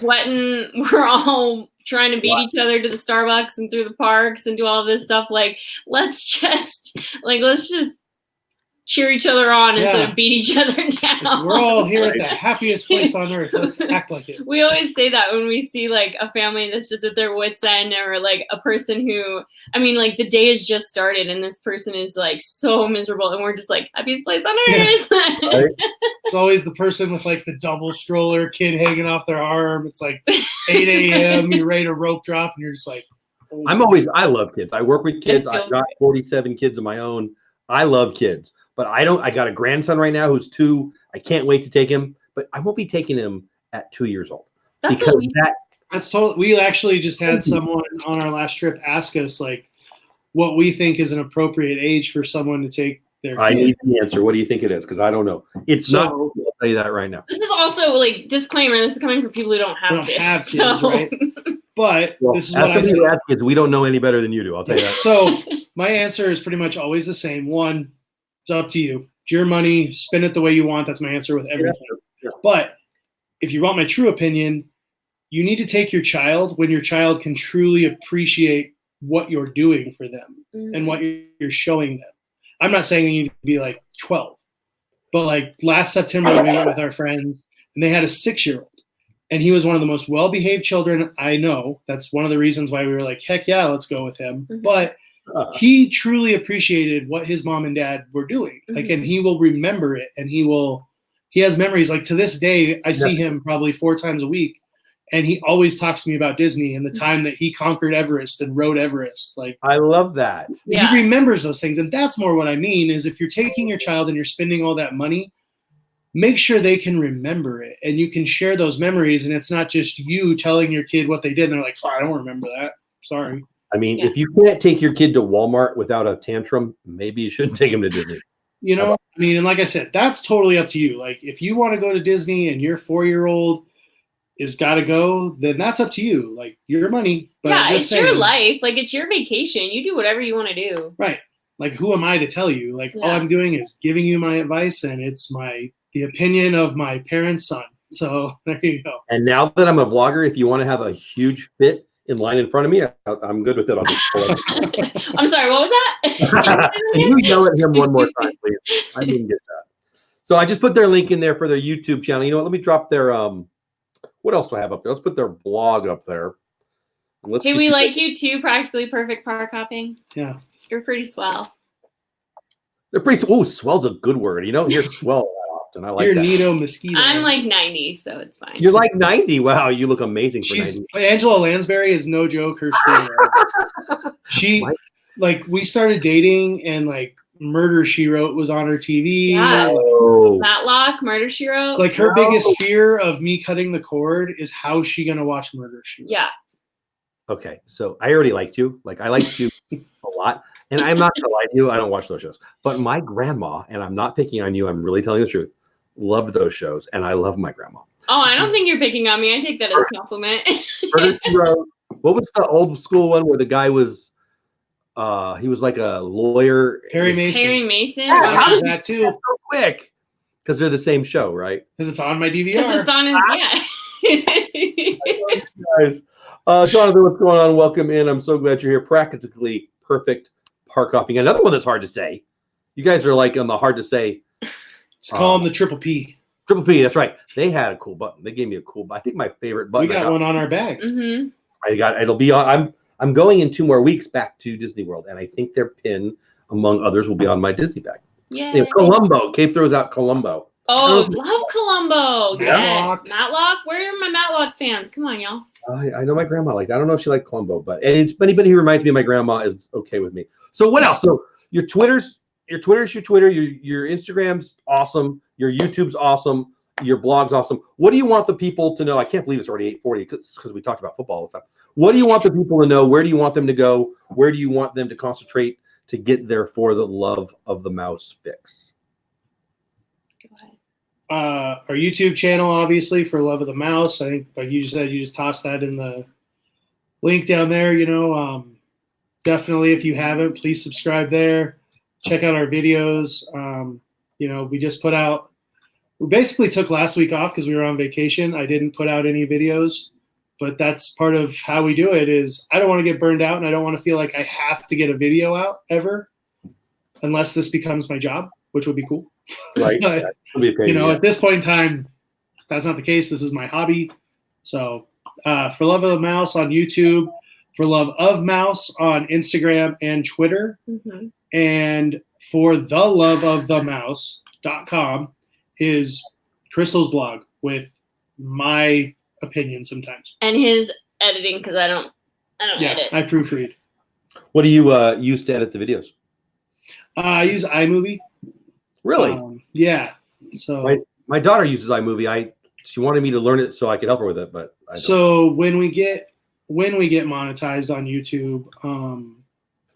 sweating. We're all trying to beat each other to the Starbucks and through the parks and do all of this stuff. Like, let's just cheer each other on instead of beat each other down. We're all here at the happiest place on earth. Let's act like it. We always say that when we see like a family that's just at their wit's end, or like a person who, I mean, like the day has just started and this person is like so miserable, and we're just like, happiest place on earth. Right? It's always the person with like the double stroller, kid hanging off their arm. It's like 8 a.m. You're ready to rope drop, and you're just like, oh. I love kids. I work with kids. I've got 47 kids of my own. I love kids. But I got a grandson right now who's 2. I can't wait to take him, but I won't be taking him at 2 years old. That's totally. We actually just had someone on our last trip ask us like what we think is an appropriate age for someone to take their kid. I need the answer. What do you think it is? Because I don't know. It's not. I'll tell you that right now. This is also like disclaimer. This is coming from people who don't have kids. Right? But this is what I say. Kids, we don't know any better than you do. I'll tell you that. So my answer is pretty much always the same. One, it's up to you. It's your money. Spend it the way you want. That's my answer with everything. Yeah. But if you want my true opinion, you need to take your child when your child can truly appreciate what you're doing for them and what you're showing them. I'm not saying you need to be like 12, but like last September we went with our friends and they had a 6-year-old, and he was one of the most well-behaved children I know. That's one of the reasons why we were like, heck yeah, let's go with him. But he truly appreciated what his mom and dad were doing. Like, and he will remember it, and he has memories. Like to this day, I see him probably 4 times a week, and he always talks to me about Disney and the time that he conquered Everest and rode Everest. Like, I love that. He remembers those things. And that's more what I mean is if you're taking your child and you're spending all that money, make sure they can remember it and you can share those memories. And it's not just you telling your kid what they did. And they're like, oh, I don't remember that. Sorry. I mean, if you can't take your kid to Walmart without a tantrum, maybe you shouldn't take him to Disney. You know, I mean, and like I said, that's totally up to you. Like, if you want to go to Disney and your 4-year-old is got to go, then that's up to you. Like, your money. But it's your life. Like, it's your vacation. You do whatever you want to do. Right. Like, who am I to tell you? Like, all I'm doing is giving you my advice, and it's the opinion of my parents' son. So there you go. And now that I'm a vlogger, if you want to have a huge fit in line in front of me, I'm good with it. I'll just pull it. I'm sorry, what was that? Can you yell at him one more time, please? I didn't get that. So I just put their link in there for their YouTube channel. You know what? Let me drop their what else do I have up there? Let's put their blog up there. Hey, we like you too. Practically Perfect Park Hopping. Yeah, you're pretty swell. They're pretty. Oh, swell's a good word. You don't hear swell that often. I like you're that. Nito Mosquito. I'm like 90, so it's fine. You're like 90. Wow, you look amazing for 90. Angela Lansbury is no joke. Her story. She like we started dating and like Murder, She Wrote was on her TV. Yeah. Matlock, Murder, She Wrote. So like her biggest fear of me cutting the cord is how she gonna watch Murder, She Wrote. Yeah. Okay, so I already liked you. Like I liked you a lot. And I'm not gonna lie to you, I don't watch those shows. But my grandma, and I'm not picking on you, I'm really telling the truth, loved those shows, and I love my grandma. Oh, I don't think you're picking on me. I take that as a compliment. Murder, She Wrote. What was the old school one where the guy was he was like a lawyer? Perry Mason. Perry Mason. Watches that too. quick because they're the same show, right? Because it's on my DVR. Because it's on his, Guys, Jonathan, what's going on? Welcome in. I'm so glad you're here. Practically perfect park hopping. Another one that's hard to say. You guys are like on the hard to say. Just call them the Triple P. Triple P, that's right. They had a cool button. They gave me a cool button. I think my favorite button. We got one on our bag. It'll be on. I'm going in 2 more weeks back to Disney World, and I think their pin, among others, will be on my Disney bag. Yeah. Columbo. Cave throws out Columbo. Oh, love Columbo. Matlock. Yeah. Matlock. Where are my Matlock fans? Come on, y'all. I know my grandma likes. I don't know if she liked Columbo, but anybody who reminds me of my grandma is okay with me. So what else? So your Twitter's your Twitter. Your Instagram's awesome. Your YouTube's awesome. Your blog's awesome. What do you want the people to know? I can't believe it's already 8:40 because we talked about football all the time. What do you want the people to know? Where do you want them to go? Where do you want them to concentrate to get there for the love of the mouse fix? Go ahead. Our YouTube channel, obviously, for Love of the Mouse. I think, like you said, you just toss that in the link down there. Definitely, if you haven't, please subscribe there. Check out our videos. We just put out. We basically took last week off because we were on vacation. I didn't put out any videos, but that's part of how we do it. Is I don't want to get burned out, and I don't want to feel like I have to get a video out ever, unless this becomes my job, which would be cool. Right. But, at this point in time, that's not the case. This is my hobby. So for Love of the Mouse on YouTube, for Love of Mouse on Instagram and Twitter, and for theloveofthemouse.com is Crystal's blog with my opinion sometimes. And his editing, because I don't edit. I proofread. What do you use to edit the videos? I use iMovie. Really? Yeah. So my daughter uses iMovie. She wanted me to learn it so I could help her with it, but I don't. So when we get monetized on YouTube,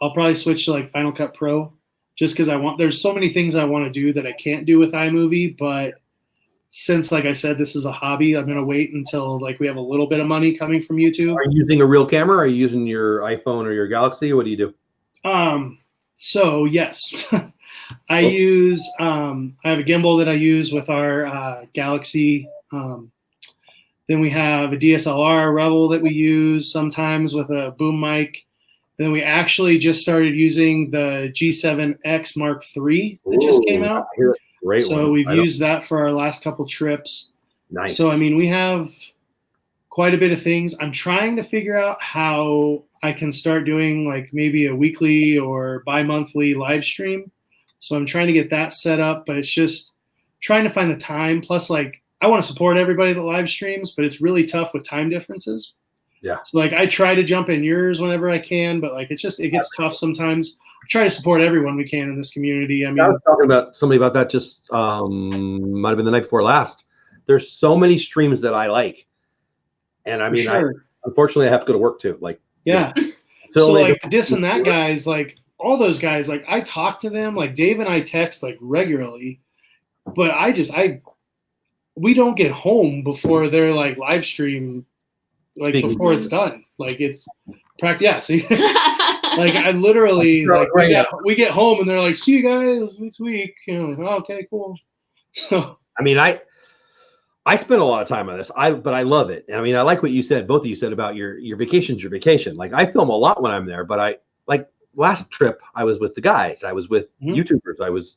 I'll probably switch to like Final Cut Pro, just because there's so many things I want to do that I can't do with iMovie. But since, like I said, this is a hobby, I'm gonna wait until like we have a little bit of money coming from YouTube. Are you using a real camera? Are you using your iPhone or your Galaxy? What do you do? So yes. I use I have a gimbal that I use with our Galaxy. Then we have a DSLR Rebel that we use sometimes with a boom mic. And then we actually just started using the G7X Mark III that just came out. Great so one. We've used that for our last couple trips. Nice. So we have quite a bit of things. I'm trying to figure out how I can start doing like maybe a weekly or bi-monthly live stream. So I'm trying to get that set up, but it's just trying to find the time. Plus, like, I want to support everybody that live streams, but it's really tough with time differences. Yeah. So like I try to jump in yours whenever I can, but like it gets tough sometimes. I try to support everyone we can in this community. I was talking about somebody about that just might have been the night before last. There's so many streams that I like. And unfortunately I have to go to work too. Like so like this and that guys, like all those guys, like I talk to them, like Dave and I text like regularly, but we don't get home before their like live stream, like before it's done. Like it's practice. Yeah, see, like I literally like we get home and they're like, "See you guys next week." Like, oh, okay, cool. So I spend a lot of time on this. But I love it. And I like what you said. Both of you said about your vacation's your vacation. Like I film a lot when I'm there, but I like last trip I was with the guys. I was with YouTubers.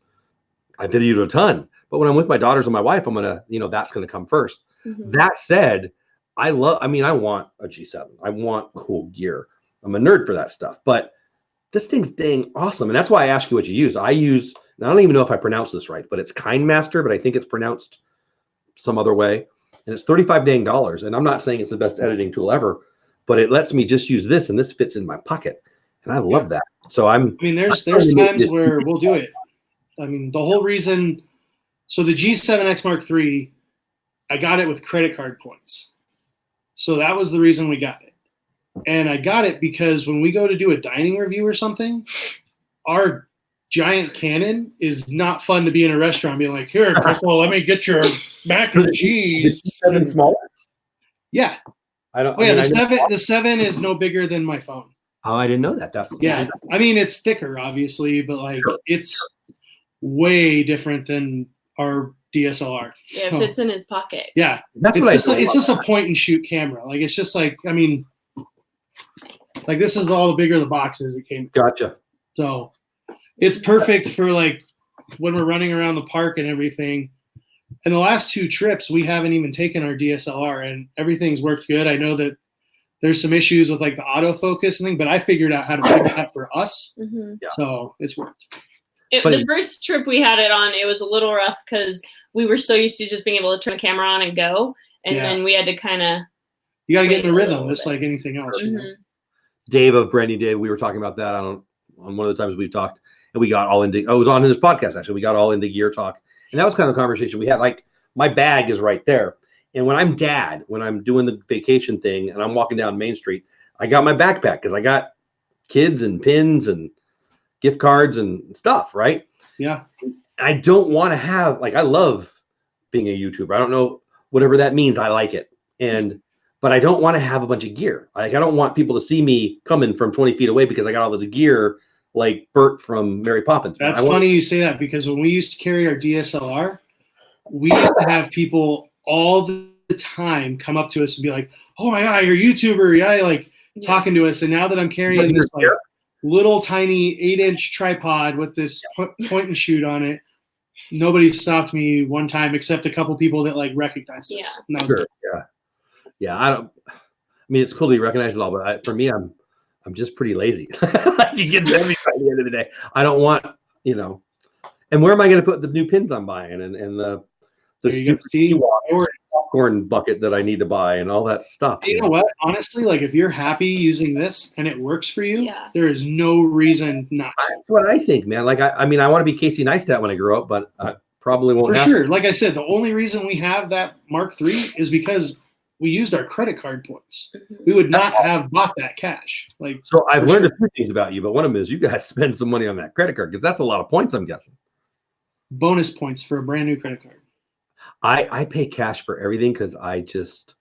I videoed a ton. But when I'm with my daughters and my wife, I'm gonna, that's gonna come first. That said, I want a G7. I want cool gear. I'm a nerd for that stuff. But this thing's dang awesome. And that's why I ask you what you use. I don't even know if I pronounce this right, but it's KindMaster, but I think it's pronounced some other way. And it's $35 And I'm not saying it's the best editing tool ever, but it lets me just use this, and this fits in my pocket. And I love that. So there's times where we'll do it. The whole reason. So the G7X Mark III, I got it with credit card points. So that was the reason we got it. And I got it because when we go to do a dining review or something, our giant Canon is not fun to be in a restaurant being like, "Here, Crystal, let me get your mac and cheese." Is G7 smaller? Yeah. The 7 is no bigger than my phone. Oh, I didn't know that. It's thicker, obviously, but like way different than our DSLR. Yeah, it fits in his pocket. Yeah, it's just a point and shoot camera. Like it's just like, I mean, like this is all the bigger the box is. It came. Gotcha. So it's perfect for like when we're running around the park and everything. And the last 2 trips, we haven't even taken our DSLR, and everything's worked good. I know that there's some issues with like the autofocus and thing, but I figured out how to fix that for us. Mm-hmm. Yeah. So it's worked. The first trip we had it on, it was a little rough because we were so used to just being able to turn the camera on and go. And then we had to kind of. You got to get in a rhythm, just like anything else. Mm-hmm. You know? Dave of Brandy Dave, we were talking about that on one of the times we've talked, and we got all into. Oh, it was on his podcast actually. We got all into gear talk, and that was kind of the conversation we had. Like my bag is right there, and when I'm doing the vacation thing, and I'm walking down Main Street, I got my backpack because I got kids and pins and gift cards and stuff, right? Yeah. I don't want to have, like, I love being a YouTuber. I don't know, whatever that means, I like it. But I don't want to have a bunch of gear. Like, I don't want people to see me coming from 20 feet away because I got all this gear like Bert from Mary Poppins. That's funny you say that, because when we used to carry our DSLR, we used to have people all the time come up to us and be like, oh my God, you're a YouTuber. Yeah, like talking to us. And now that I'm carrying this like little tiny 8-inch tripod with this point and shoot on it, nobody stopped me one time except a couple people that like recognized us. Sure. I mean, it's cool to be recognized and all, but for me, I'm just pretty lazy. You get to everybody at the end of the day. I don't want, and where am I going to put the new pins I'm buying and the popcorn bucket that I need to buy and all that stuff. You know what? Honestly, like if you're happy using this and it works for you, there is no reason not to. That's what I think, man. Like, I mean, I want to be Casey Neistat when I grow up, but I probably won't. For sure. Like I said, the only reason we have that Mark III is because we used our credit card points. We would not have bought that cash. Like, so I've learned a few things about you, but one of them is you guys spend some money on that credit card because that's a lot of points, I'm guessing. Bonus points for a brand new credit card. I pay cash for everything because I just.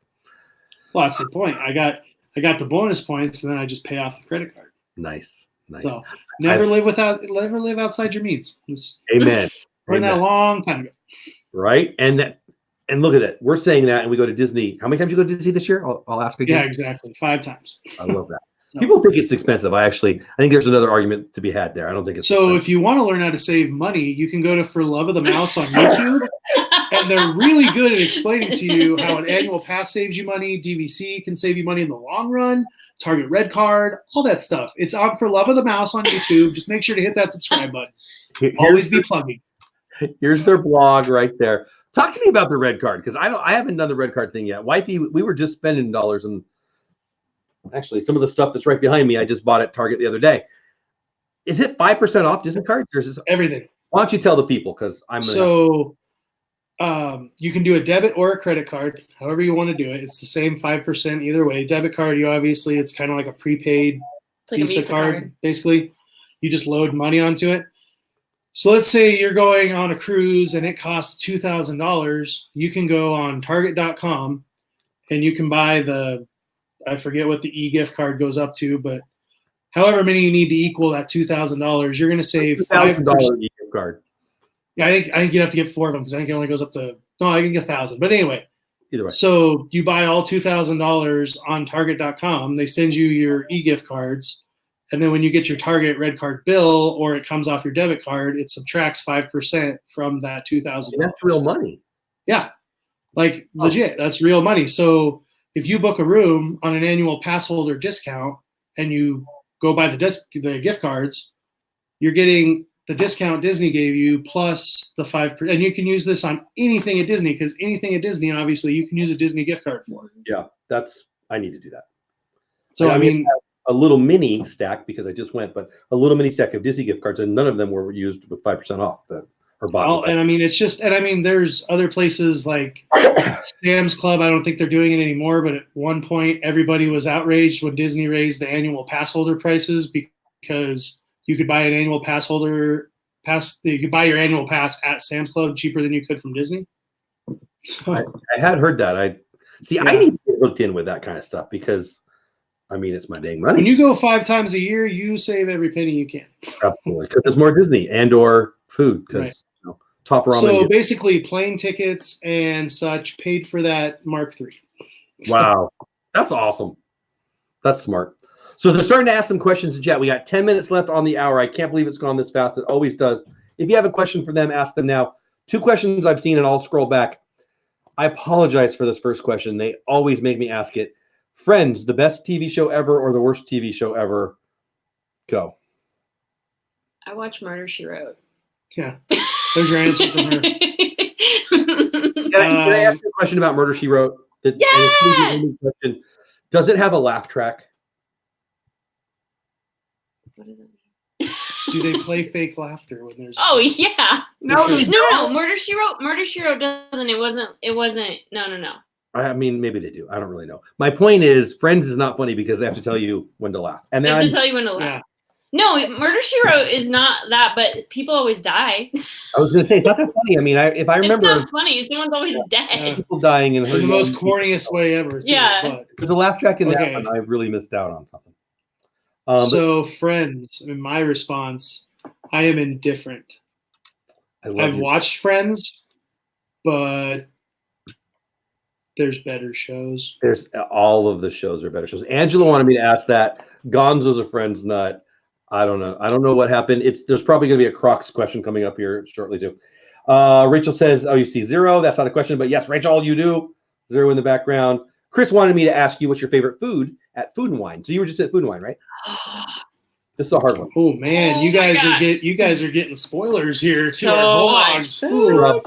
Well, that's the point. I got the bonus points, and then I just pay off the credit card. Nice. So never live outside your means. Amen. Learned that a long time ago. Right, and look at it. We're saying that, and we go to Disney. How many times you go to Disney this year? I'll ask again. Yeah, exactly. 5 times. I love that. People think it's expensive. I think there's another argument to be had there. I don't think it's so expensive. If you want to learn how to save money, you can go to For Love of the Mouse on YouTube, and they're really good at explaining to you how an annual pass saves you money, DVC can save you money in the long run, Target Red Card, all that stuff. It's on For Love of the Mouse on YouTube. Just make sure to hit that subscribe button. Always be plugging. Here's their blog right there. Talk to me about the red card, because I haven't done the red card thing yet. Wifey, we were just spending dollars, and actually some of the stuff that's right behind me, I just bought at Target the other day. Is it 5% off Disney cards, or is this everything? Why don't you tell the people? Because you can do a debit or a credit card, however you want to do it. It's the same 5% either way. Debit card, it's kind of like a prepaid Visa card, basically. You just load money onto it. So let's say you're going on a cruise and it costs $2,000. You can go on Target.com and you can buy I forget what the e-gift card goes up to, but however many you need to equal that $2,000, you're going to save $5 e-gift card. Yeah, I think you'd have to get 4 of them because I think it only goes up to I can get 1,000. But anyway, either way. So you buy all $2,000 on Target.com. They send you your e-gift cards. And then when you get your Target Red Card bill or it comes off your debit card, it subtracts 5% from that $2,000. That's real money. Yeah. Like legit, that's real money. So if you book a room on an annual pass holder discount and you go buy the gift cards, you're getting the discount Disney gave you plus the 5%. And you can use this on anything at Disney, because anything at Disney, obviously, you can use a Disney gift card for. Yeah, I need to do that. So, I mean, a little mini stack, because I just went, but a little mini stack of Disney gift cards, and none of them were used with 5% off or bought. And I mean, there's other places like Sam's Club. I don't think they're doing it anymore, but at one point, everybody was outraged when Disney raised the annual pass holder prices because you could buy an annual pass. You could buy your annual pass at Sam's Club cheaper than you could from Disney. I had heard that. I need to get hooked in with that kind of stuff because, I mean, it's my dang money. When you go 5 times a year, you save every penny you can. Absolutely, because there's more Disney and/or food because top ramen. So basically, plane tickets and such paid for that Mark III. Wow, that's awesome. That's smart. So they're starting to ask some questions in chat. We got 10 minutes left on the hour. I can't believe it's gone this fast. It always does. If you have a question for them, ask them now. 2 questions I've seen, and I'll scroll back. I apologize for this first question. They always make me ask it. Friends, the best TV show ever or the worst TV show ever? Go. I watch Murder, She Wrote. Yeah. There's your answer from her. Can I ask you a question about Murder, She Wrote? Yes! Does it have a laugh track? What is it? Do they play fake laughter when there's? Oh yeah. No. Murder, She Wrote. Murder, She Wrote doesn't. It wasn't. No. I mean, maybe they do. I don't really know. My point is, Friends is not funny because they have to tell you when to laugh. And they have to tell you when to laugh. Yeah. No, Murder, She Wrote is not that, but people always die. I was going to say, it's not that funny. I mean, if I remember. It's not funny. Someone's always dead. People dying in the most corniest way ever. Too, yeah. There's a laugh track in that one. I really missed out on something. So, Friends, in my response, I am indifferent. I've watched Friends, but there's better shows. All of the shows are better shows. Angela wanted me to ask that. Gonzo's a Friends nut. I don't know. I don't know what happened. There's probably going to be a Crocs question coming up here shortly too. Rachel says, "Oh, you see 0." That's not a question, but yes, Rachel, you do. 0 in the background. Chris wanted me to ask you what's your favorite food at Food and Wine. So you were just at Food and Wine, right? This is a hard one. Oh man, you guys are getting spoilers here to our vlogs.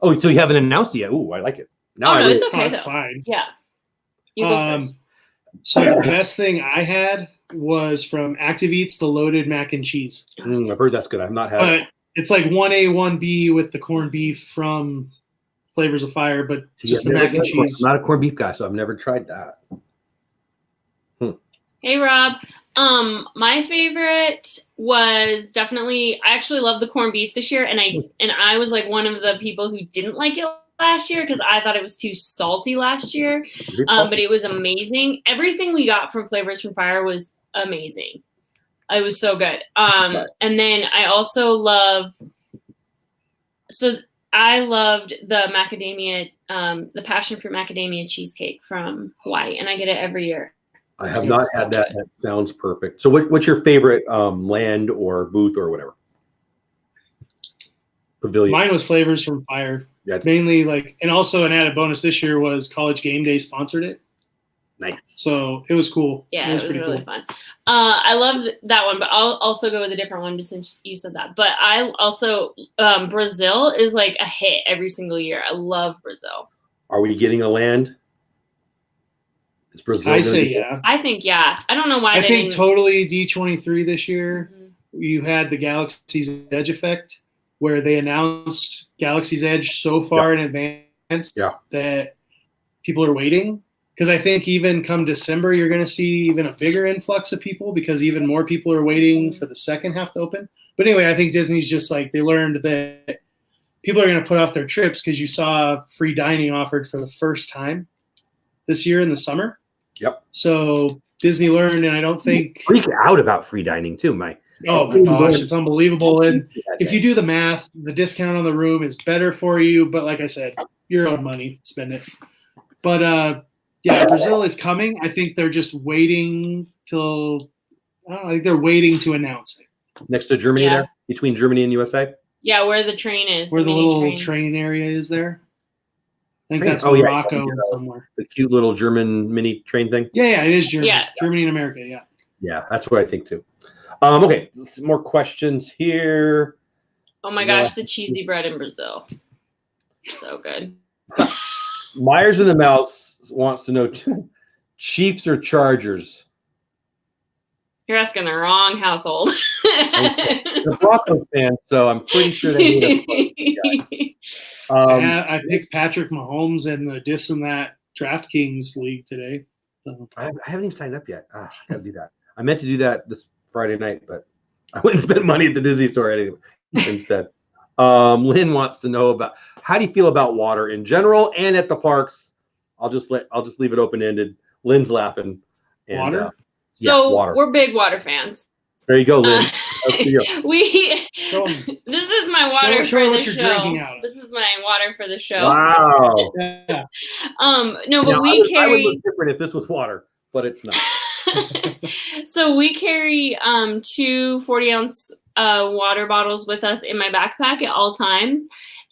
Oh, so you haven't announced it yet? Ooh, I like it. It's okay. That's fine. Yeah. You go first. So the best thing I had was from Active Eats, the loaded mac and cheese. I've heard that's good. I've not had it. It's like 1A, 1B with the corned beef from Flavors of Fire, but just the mac and cheese. I'm not a corned beef guy, so I've never tried that. Hey, Rob. My favorite was definitely, I actually love the corned beef this year, and I was like one of the people who didn't like it last year because I thought it was too salty last year. But it was amazing. Everything we got from Flavors from Fire was amazing. It was so good. And then I also loved the macadamia, the passion fruit macadamia cheesecake from Hawaii, and I get it every year. I have not had that. That sounds perfect. So what's your favorite land or booth or whatever? Pavilion. Mine was Flavors from Fire. Yeah, mainly and also an added bonus this year was College Game Day sponsored it. Nice. So it was cool. Yeah, it was really fun. I loved that one, but I'll also go with a different one just since you said that. But I also Brazil is like a hit every single year. I love Brazil. Are we getting a land? Is Brazil? I say yeah. I think yeah. I don't know why. I think totally D23 this year. Mm-hmm. You had the Galaxy's Edge effect, where they announced Galaxy's Edge so far in advance that people are waiting. Because I think even come December, you're going to see even a bigger influx of people because even more people are waiting for the second half to open. But anyway, I think Disney's just they learned that people are going to put off their trips because you saw free dining offered for the first time this year in the summer. Yep. So Disney learned, and I don't think – freak out about free dining too, Mike. Oh my gosh, it's unbelievable. And if you do the math, the discount on the room is better for you. But like I said, your own money, spend it. But Brazil is coming. I think they're just waiting till I think they're waiting to announce it. Next to Germany there? Between Germany and USA? Yeah, where the train is. Where the little train area is there. I think that's Morocco somewhere. The cute little German mini train thing? Yeah, it is Germany. Yeah. Germany and America, yeah. Yeah, that's what I think too. Okay, some more questions here. Oh my gosh, the cheesy bread in Brazil. So good. Myers in the Mouse wants to know Chiefs or Chargers? You're asking the wrong household. The Broncos fan, so I'm pretty sure they need I picked Patrick Mahomes in the This and That DraftKings league today. So. I haven't even signed up yet. I gotta do that. I meant to do that this Friday night, but I wouldn't spend money at the Disney store anyway, instead. Lynn wants to know about how do you feel about water in general and at the parks? I'll just leave it open-ended. Lynn's laughing. And, water? Water. We're big water fans. There you go, Lynn. This is my water show for what the you're show. drinking out of. This is my water for the show. Wow. Yeah. No, but I would look different if this was water, but it's not. So we carry 2 40-ounce water bottles with us in my backpack at all times.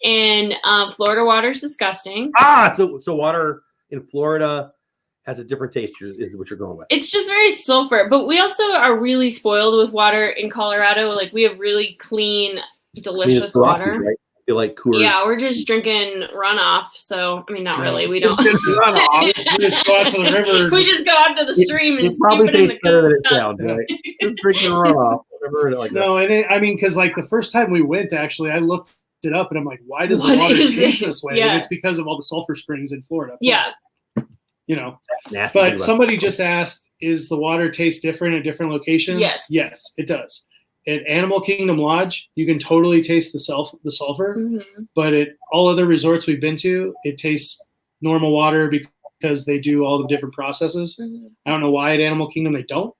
And Florida water is disgusting. So water in Florida has a different taste, is what you're going with. It's just very sulfur, but we also are really spoiled with water in Colorado. Like, we have really clean, delicious water. Right? I feel like Coors. Yeah, we're just drinking runoff. So, I mean, not really. We don't. Runoff. We just go out to the river. We just go out to the stream and probably scoop it in the better than it cup. sounds. Right? Just drinking runoff. No, and because like the first time we went, actually, I looked it up and I'm like, why does the water taste this way? Yeah. And it's because of all the sulfur springs in Florida. Yeah. You know, but somebody just asked, is the water taste different at different locations? Yes, it does. At Animal Kingdom Lodge, you can totally taste the sulfur, but at all other resorts we've been to, it tastes normal water because they do all the different processes. I don't know why at Animal Kingdom they don't,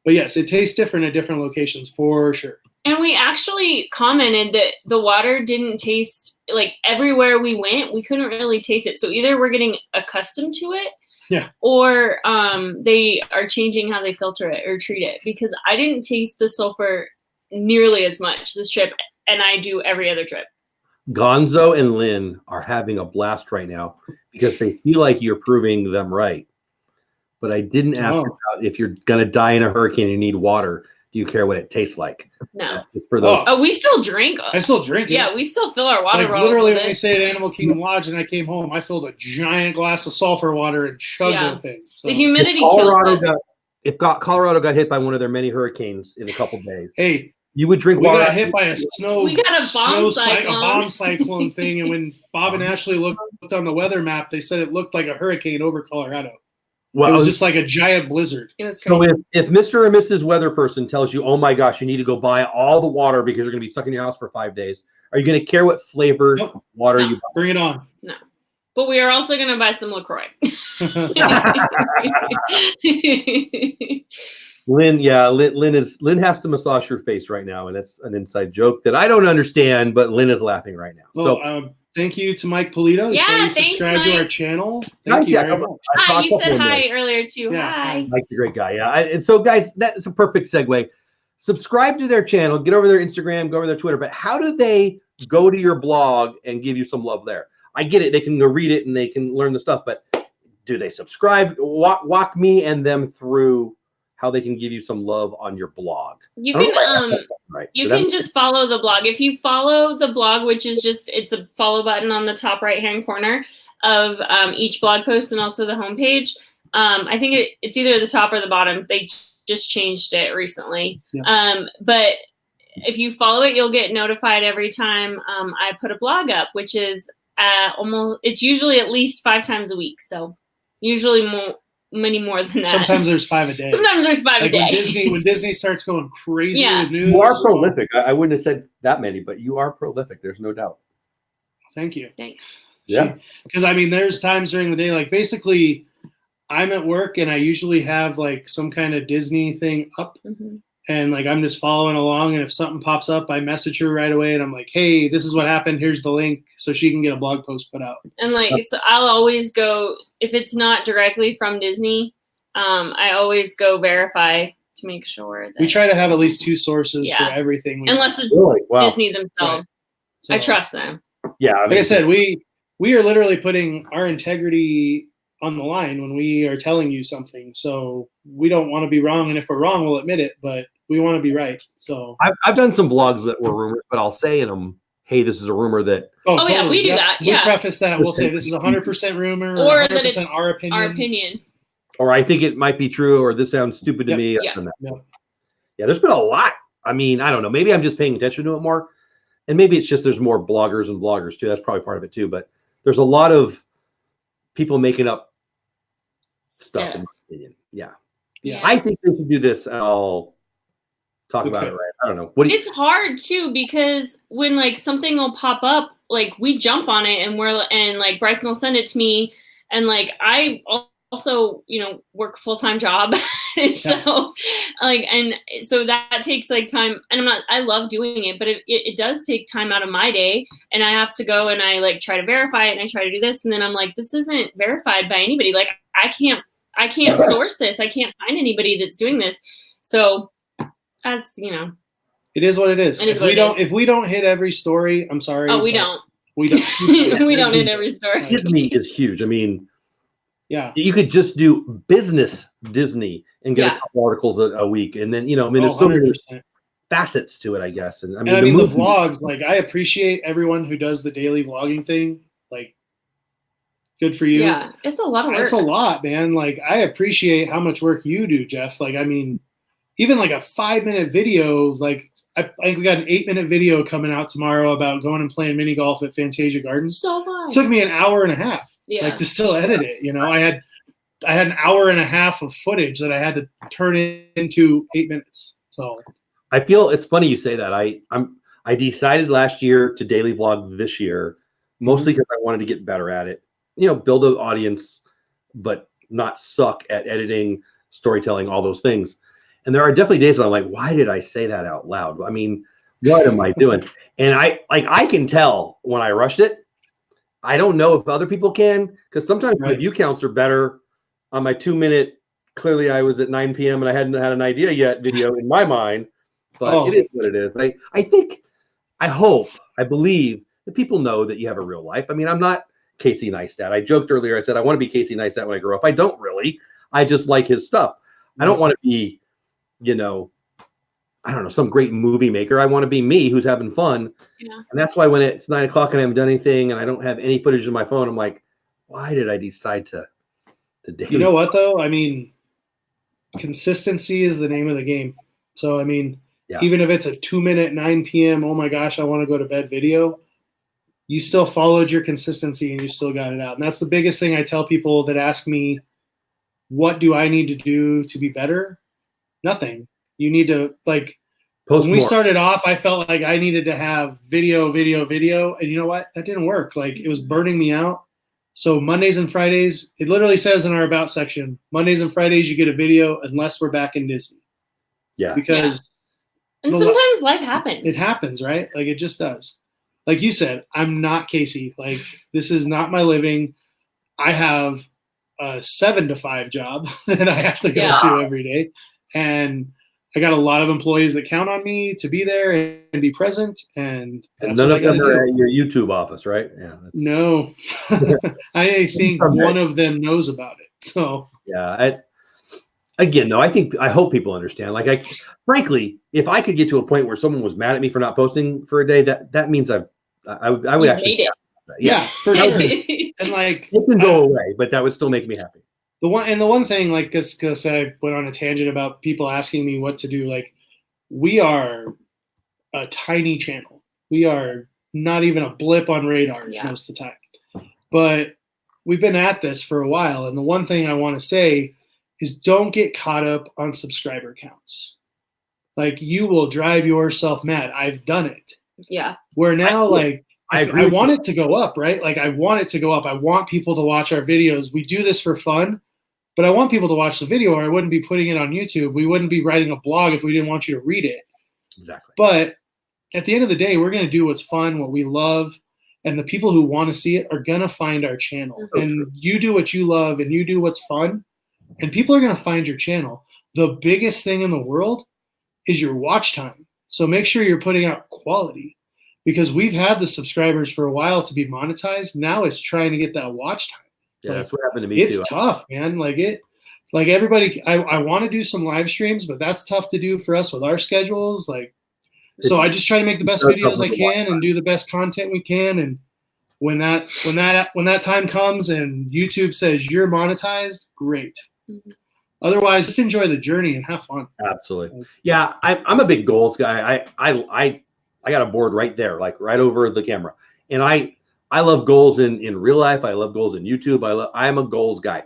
but yes, it tastes different at different locations for sure. And we actually commented that the water didn't taste, like, everywhere we went, we couldn't really taste it. So either we're getting accustomed to it, or they are changing how they filter it or treat it, because I didn't taste the sulfur nearly as much this trip, and I do every other trip. Gonzo and Lynn are having a blast right now because they feel like you're proving them right. But I didn't ask about if you're going to die in a hurricane and you need water. Do you care what it tastes like? No. For those. We still drink. I still drink it. Yeah, we still fill our water bottles. Literally, when we stayed at Animal Kingdom Lodge and I came home, I filled a giant glass of sulfur water and chugged the thing. So. The humidity kills us. If Colorado got hit by one of their many hurricanes in a couple days, hey, you would drink water. We got hit by a bomb cyclone thing, and when Bob and Ashley looked on the weather map, they said it looked like a hurricane over Colorado. Well, it was just like a giant blizzard. It was crazy. So if Mr. or Mrs. Weather Person tells you, oh my gosh, you need to go buy all the water because you're going to be stuck in your house for 5 days, are you going to care what flavored water you buy? Bring it on. No. But we are also going to buy some LaCroix. Lynn has to massage your face right now, and it's an inside joke that I don't understand, but Lynn is laughing right now. Well, thank you to Mike Polito. Thanks, subscribe to our channel. Thank you very much. Hi, you said hi earlier too. Yeah. Hi. Mike's a great guy. Yeah. And so, guys, that's a perfect segue. Subscribe to their channel, get over their Instagram, go over their Twitter. But how do they go to your blog and give you some love there? I get it. They can go read it and they can learn the stuff, but do they subscribe? Walk me and them through how they can give you some love on your blog. You can just follow the blog. If you follow the blog, which is it's a follow button on the top right-hand corner of each blog post and also the homepage. I think it's either the top or the bottom. They just changed it recently. Yeah. But if you follow it, you'll get notified every time I put a blog up, which is it's usually at least 5 times a week. So usually many more than that. Sometimes there's 5 a day. Sometimes there's 5 a day. When Disney starts going crazy with news. You are prolific. I wouldn't have said that many, but you are prolific. There's no doubt. Thank you. Thanks. Yeah. Because there's times during the day, like basically I'm at work and I usually have like some kind of Disney thing up. Mm-hmm. And like I'm just following along, and if something pops up, I message her right away, and I'm like, "Hey, this is what happened. Here's the link," so she can get a blog post put out. And so I'll always go, if it's not directly from Disney, I always go verify to make sure that we try to have at least 2 sources for everything. Unless it's Disney themselves, right. So, I trust them. Yeah, like I said, we are literally putting our integrity on the line when we are telling you something. So we don't want to be wrong, and if we're wrong, we'll admit it, but we want to be right. So I've done some blogs that were rumors, but I'll say in them, hey, this is a rumor that. Totally. Yeah, we do that. Yeah. We preface that. We'll say this is 100% rumor, or that it's our opinion. Our opinion. Or I think it might be true, or this sounds stupid to me. Yeah. Yeah, there's been a lot. I mean, I don't know. Maybe I'm just paying attention to it more, and maybe it's just there's more bloggers and vloggers too. That's probably part of it too. But there's a lot of people making up stuff. In my opinion. Yeah. I think they should do this, and I'll talk about it. Right? I don't know. It's hard too, because when like something will pop up, like we jump on it, and like Bryson will send it to me, and like I also, work a full-time job. So so that takes like time, and I love doing it, but it does take time out of my day, and I have to go and I like try to verify it, and I try to do this, and then I'm like, this isn't verified by anybody. Like I can't source this. I can't find anybody that's doing this. So that's, it is what it is. If we don't hit every story, I'm sorry. Oh, we don't. We don't. We don't hit every story. Disney is huge. I mean, yeah, you could just do business Disney and get a couple articles a week, and then there's so many facets to it, I guess. And I mean, the vlogs. Like, I appreciate everyone who does the daily vlogging thing. Like, good for you. Yeah, it's a lot of work. It's a lot, man. Like, I appreciate how much work you do, Jeff. Like, I mean, even like a 5-minute video. Like, I think we got an 8-minute video coming out tomorrow about going and playing mini golf at Fantasia Gardens. So fun. It took me an hour and a half. Yeah. Like, to still edit it. I had an hour and a half of footage that I had to turn into 8 minutes. So I feel it's funny you say that. I decided last year to daily vlog this year, mostly because I wanted to get better at it. Build an audience, but not suck at editing, storytelling, all those things. And there are definitely days that I'm like, why did I say that out loud? I mean, what am I doing? And I can tell when I rushed it. I don't know if other people can, because sometimes my view counts are better on my 2-minute. Clearly, I was at 9 p.m. and I hadn't had an idea yet video in my mind, but it is what it is. I think, I hope, I believe that people know that you have a real life. I mean, I'm not Casey Neistat. I joked earlier. I said I want to be Casey Neistat when I grow up. I don't really. I just like his stuff. I don't want to be, I don't know, some great movie maker. I want to be me who's having fun. Yeah. And that's why when it's 9 o'clock and I haven't done anything and I don't have any footage on my phone, I'm like, why did I decide to do? You know what, though? I mean, consistency is the name of the game. So, I mean, even if it's a 2-minute, 9 p.m., oh my gosh, I want to go to bed video, you still followed your consistency and you still got it out. And that's the biggest thing I tell people that ask me, what do I need to do to be better? Nothing. You need to, like, when we started off, I felt like I needed to have video. And you know what? That didn't work. Like, it was burning me out. So Mondays and Fridays, it literally says in our About section, Mondays and Fridays, you get a video unless we're back in Disney. Yeah. Because and sometimes life happens. It happens, right? Like, it just does. Like you said, I'm not Casey. Like, this is not my living. I have a 7 to 5 job that I have to go to every day. And I got a lot of employees that count on me to be there and be present. And none of them are at your YouTube office, right? Yeah. No. I think one of them knows about it. So yeah. Again, though, I hope people understand. Like, frankly, if I could get to a point where someone was mad at me for not posting for a day, that means I would actually. Made it. Yeah, for sure. And like, it can go away, but that would still make me happy. The one thing, like, because I went on a tangent about people asking me what to do. Like, we are a tiny channel. We are not even a blip on radars most of the time. But we've been at this for a while, and the one thing I want to say is don't get caught up on subscriber counts. Like, you will drive yourself mad. I've done it. Yeah. Where now, I want it to go up, right? Like, I want it to go up. I want people to watch our videos. We do this for fun, but I want people to watch the video, or I wouldn't be putting it on YouTube. We wouldn't be writing a blog if we didn't want you to read it. Exactly. But at the end of the day, we're going to do what's fun, what we love, and the people who want to see it are going to find our channel. And you do what you love, and you do what's fun, and people are going to find your channel. The biggest thing in the world is your watch time. So make sure you're putting out quality, because we've had the subscribers for a while to be monetized. Now it's trying to get that watch time. Yeah, that's what happened to me too. It's tough, man. Like everybody, I want to do some live streams, but that's tough to do for us with our schedules. Like, so I just try to make the best videos I can and do the best content we can. And when that time comes and YouTube says you're monetized, great. Mm-hmm. Otherwise, just enjoy the journey and have fun. Absolutely. Yeah, I'm a big goals guy. I got a board right there, like right over the camera. And I love goals in real life. I love goals in YouTube. I'm a goals guy.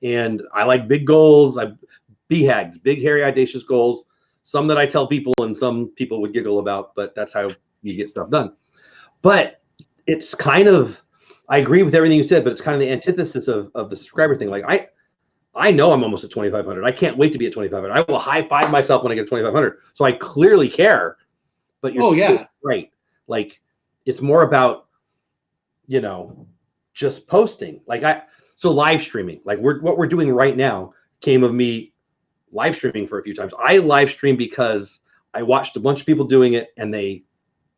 And I like big goals. BHAGs, big, hairy, audacious goals. Some that I tell people and some people would giggle about, but that's how you get stuff done. But it's kind of, I agree with everything you said, but it's kind of the antithesis of the subscriber thing. Like, I know I'm almost at 2,500. I can't wait to be at 2,500. I will high five myself when I get to 2,500. So I clearly care. But you're right. Like, it's more about, just posting. So live streaming, like what we're doing right now came of me live streaming for a few times. I live stream because I watched a bunch of people doing it and they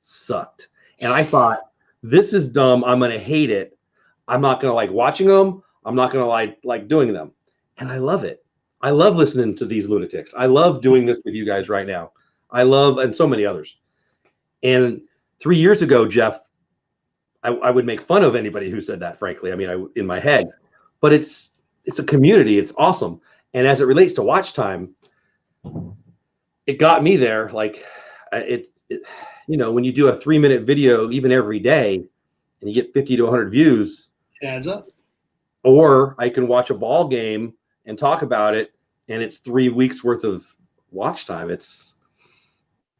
sucked. And I thought, this is dumb. I'm going to hate it. I'm not going to like watching them. I'm not going to like doing them. And I love it. I love listening to these lunatics. I love doing this with you guys right now. And so many others. And 3 years ago, Jeff, I would make fun of anybody who said that, frankly. I mean, in my head, but it's a community. It's awesome. And as it relates to watch time, it got me there. Like when you do a 3-minute video, even every day, and you get 50 to 100 views, it adds up. Or I can watch a ball game and talk about it, and it's 3 weeks worth of watch time. It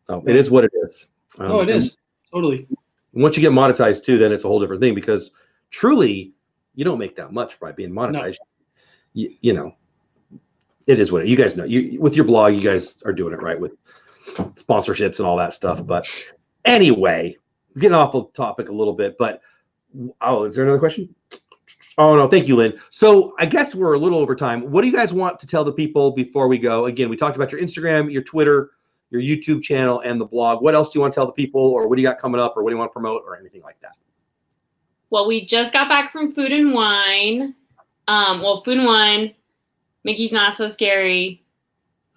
is what it is. It is totally. Once you get monetized too, then it's a whole different thing, because truly you don't make that much by being monetized. No. It is what it is. You guys know, with your blog, you guys are doing it right with sponsorships and all that stuff. But anyway, getting off the topic a little bit, but is there another question? Oh no, thank you, Lynn. So I guess we're a little over time. What do you guys want to tell the people before we go? Again, we talked about your Instagram, your Twitter, your YouTube channel, and the blog. What else do you want to tell the people, or what do you got coming up, or what do you want to promote, or anything like that? Well, we just got back from Food and Wine. Food and Wine, Mickey's Not So Scary,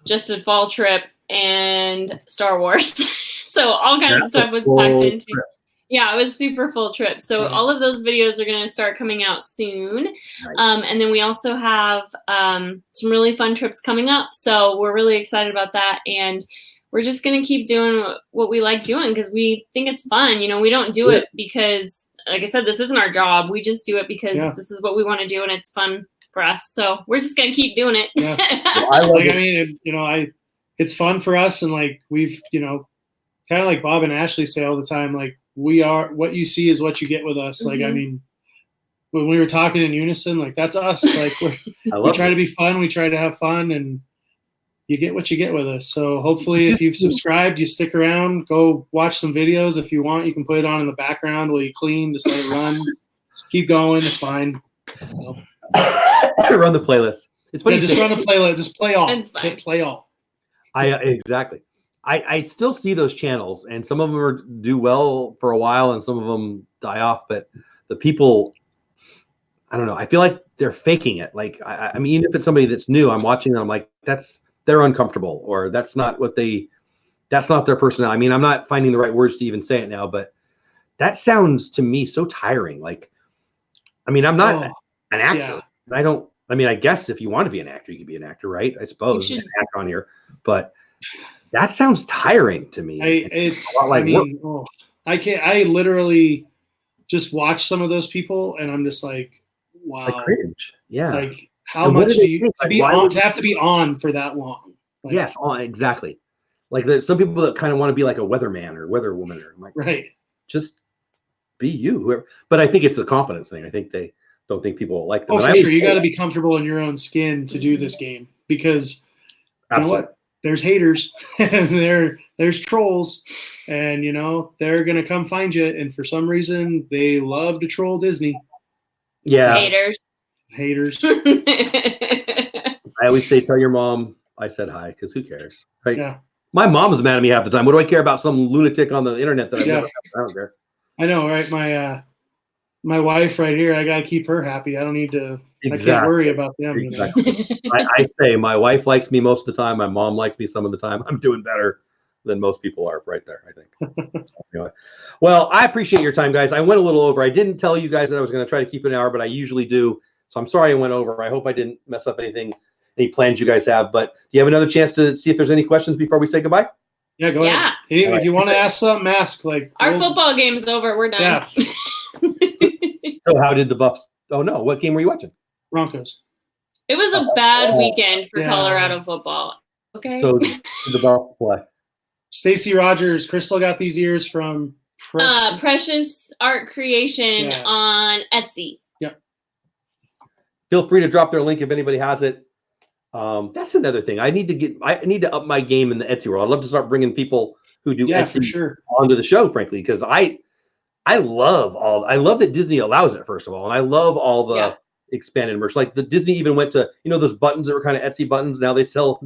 just a fall trip, and Star Wars. So all kinds of stuff was packed into. Yeah, it was super full trip. So all of those videos are going to start coming out soon. Nice. And then we also have some really fun trips coming up. So we're really excited about that. And we're just going to keep doing what we like doing because we think it's fun. We don't do it because, like I said, this isn't our job. We just do it because this is what we want to do and it's fun for us. So we're just going to keep doing it. Yeah. It's fun for us. And like, we've, kind of like Bob and Ashley say all the time, like, we are what you see is what you get with us. Like, I mean, when we were talking in unison, like that's us. Like we try to be fun. We try to have fun, and you get what you get with us. So hopefully if you've subscribed, you stick around, go watch some videos. If you want, you can put it on in the background while you clean, just let it run. Just keep going. It's fine. Run the playlist. It's funny. Just run the playlist. Just play all. Play all. Exactly. I still see those channels, and some of them do well for a while, and some of them die off. But the people, I don't know. I feel like they're faking it. Like, I mean, even if it's somebody that's new, I'm watching them. I'm like, they're uncomfortable, or that's not their personality. I mean, I'm not finding the right words to even say it now, but that sounds to me so tiring. Like, I mean, I'm not an actor. Yeah. I guess if you want to be an actor, you could be an actor, right? I suppose you can act on here, but that sounds tiring to me. I literally just watch some of those people, and I'm just like, wow. Like cringe. Yeah. Like, how much do you have to be on for that long? Like, yes, exactly. Like, there's some people that kind of want to be like a weatherman or weatherwoman, or like, right. Just be you, whoever. But I think it's a confidence thing. I think they don't think people will like them. Oh, for sure. You got to be comfortable in your own skin to do this game, because you know what? There's haters and there's trolls, and they're gonna come find you. And for some reason, they love to troll Disney. Yeah, haters. I always say, tell your mom I said hi, because who cares, right? Yeah. My mom is mad at me half the time. What do I care about some lunatic on the internet that I've never met? I don't care. I know, right? My wife right here, I got to keep her happy. I don't need to. Exactly. I can't worry about them. Exactly. I say my wife likes me most of the time. My mom likes me some of the time. I'm doing better than most people are right there, I think. Anyway. Well, I appreciate your time, guys. I went a little over. I didn't tell you guys that I was going to try to keep an hour, but I usually do. So I'm sorry I went over. I hope I didn't mess up any plans you guys have. But do you have another chance to see if there's any questions before we say goodbye? Yeah, go ahead. If you want to ask something, ask. Like, our football game is over. We're done. Yeah. So how did the Buffs? Oh no, what game were you watching? Broncos. It was a bad weekend for Colorado football. Okay. So did the Buffs play? Stacey Rogers, Crystal got these ears from Precious Art Creation on Etsy. Yep. Feel free to drop their link if anybody has it. That's another thing. I need to up my game in the Etsy world. I'd love to start bringing people who do Etsy for sure onto the show, frankly, because I love that Disney allows it, first of all, and I love all the expanded merch. Like the Disney even went to, those buttons that were kind of Etsy buttons. Now they sell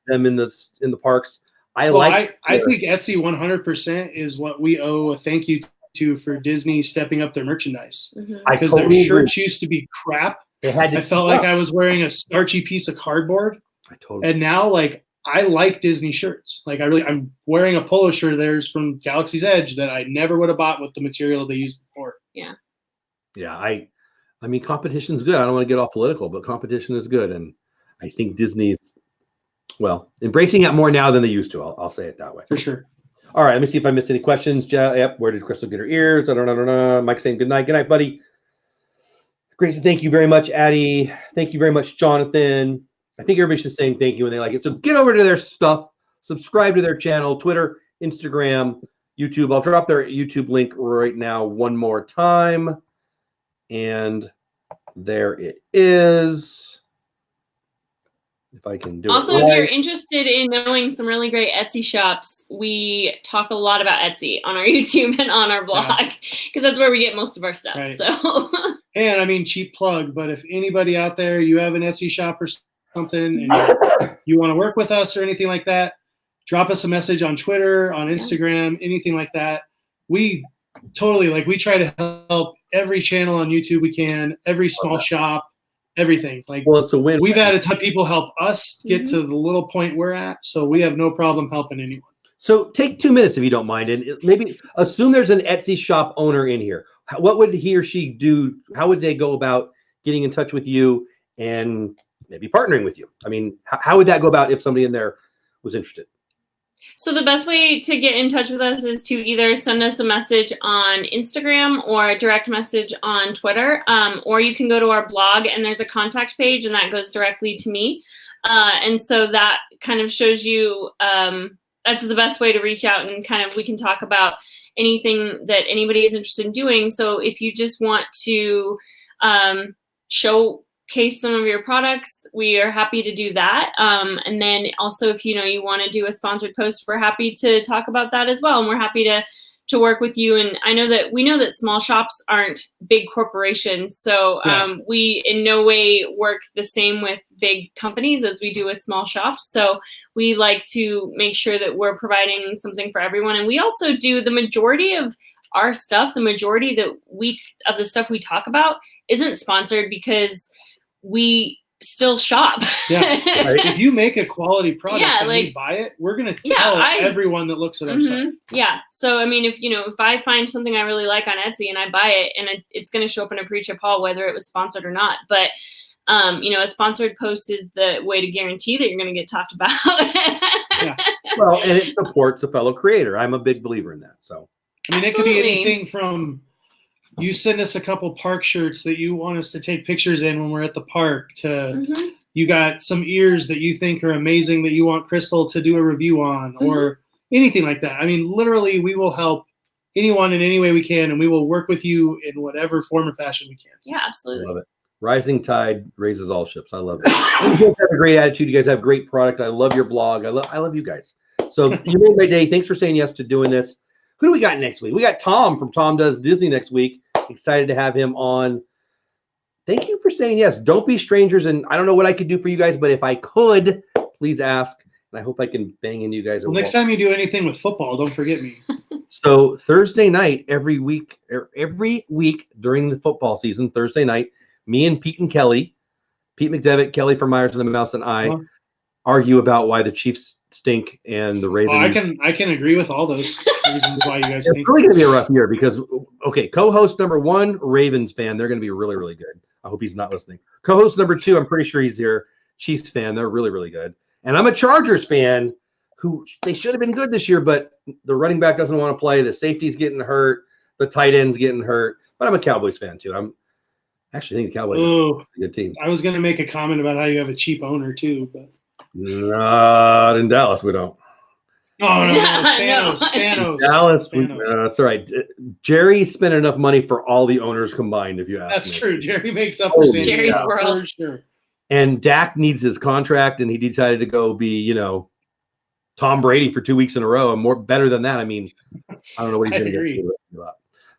them in the parks. I think Etsy 100% is what we owe a thank you to for Disney stepping up their merchandise. Because their shirts used to be crap. I felt like I was wearing a starchy piece of cardboard. And now, like, I like Disney shirts. Like, I'm wearing a polo shirt of theirs from Galaxy's Edge that I never would have bought with the material they used before. Yeah. Yeah. I mean, competition's good. I don't want to get all political, but competition is good. And I think Disney's, embracing it more now than they used to. I'll say it that way. For sure. All right. Let me see if I missed any questions. Yep. Where did Crystal get her ears? I don't know. Mike saying good night. Good night, buddy. Great. Thank you very much, Addie. Thank you very much, Jonathan. I think everybody's just saying thank you when they like it. So get over to their stuff, subscribe to their channel, Twitter, Instagram, YouTube. I'll drop their YouTube link right now one more time. And there it is. If I can do also, it. Also, if you're interested in knowing some really great Etsy shops, we talk a lot about Etsy on our YouTube and on our blog because that's where we get most of our stuff. Right. So, and I mean, cheap plug, but if anybody out there, you have an Etsy shop or something and you want to work with us or anything like that, drop us a message on Twitter, on Instagram, anything like that. We totally, we try to help every channel on YouTube we can, every small shop, everything. It's a win. We've had a ton of people help us get to the little point we're at, so we have no problem helping anyone. So take 2 minutes if you don't mind, and maybe assume there's an Etsy shop owner in here. What would he or she do? How would they go about getting in touch with you and maybe partnering with you? I mean, how would that go about if somebody in there was interested? So the best way to get in touch with us is to either send us a message on Instagram or a direct message on Twitter, or you can go to our blog and there's a contact page and that goes directly to me. And so that kind of shows you that's the best way to reach out and kind of we can talk about anything that anybody is interested in doing. So if you just want to showcase some of your products, we are happy to do that. And then also if you want to do a sponsored post, we're happy to talk about that as well. And we're happy to work with you. And we know that small shops aren't big corporations. So we in no way work the same with big companies as we do with small shops. So we like to make sure that we're providing something for everyone. And we also do the majority of our stuff, the majority of the stuff we talk about isn't sponsored because we still shop. If you make a quality product and we buy it, we're going to tell everyone that looks at our stuff. Yeah. So, I mean, if I find something I really like on Etsy and I buy it and it's going to show up in a pre-chip haul, whether it was sponsored or not. But, a sponsored post is the way to guarantee that you're going to get talked about. Well, and it supports a fellow creator. I'm a big believer in that. So, I mean, It could be anything from you send us a couple park shirts that you want us to take pictures in when we're at the park to you got some ears that you think are amazing that you want Crystal to do a review on or anything like that. I mean, literally, we will help anyone in any way we can, and we will work with you in whatever form or fashion we can. Yeah, absolutely. I love it. Rising tide raises all ships. I love it. You guys have a great attitude. You guys have great product. I love your blog. I love you guys. So you made my day. Thanks for saying yes to doing this. Who do we got next week? We got Tom from Tom Does Disney next week. Excited to have him on. Thank you for saying yes. Don't be strangers. And I don't know what I could do for you guys, but if I could, please ask. And I hope I can bang in you guys. Well, next time you do anything with football, don't forget me. So Thursday night, every week during the football season, Thursday night, me and Pete and Kelly, Pete McDevitt, Kelly from Myers and the Mouse, and I argue about why the Chiefs stink and the Ravens. I can agree with all those reasons why you guys stink. It's really going to be a rough year because, co-host number 1, Ravens fan. They're going to be really, really good. I hope he's not listening. Co-host number 2, I'm pretty sure he's here. Chiefs fan. They're really, really good. And I'm a Chargers fan who they should have been good this year, but the running back doesn't want to play. The safety's getting hurt. The tight end's getting hurt. But I'm a Cowboys fan too. I'm actually think the Cowboys are a good team. I was going to make a comment about how you have a cheap owner too, but not in Dallas. We don't. No, Spanos. Dallas, that's all right. Jerry spent enough money for all the owners combined, if you ask me. That's true. Jerry makes up for Jerry's world. For sure. and Dak needs his contract, and he decided to go be, Tom Brady for 2 weeks in a row, and better than that. I mean, I don't know what he's going to do.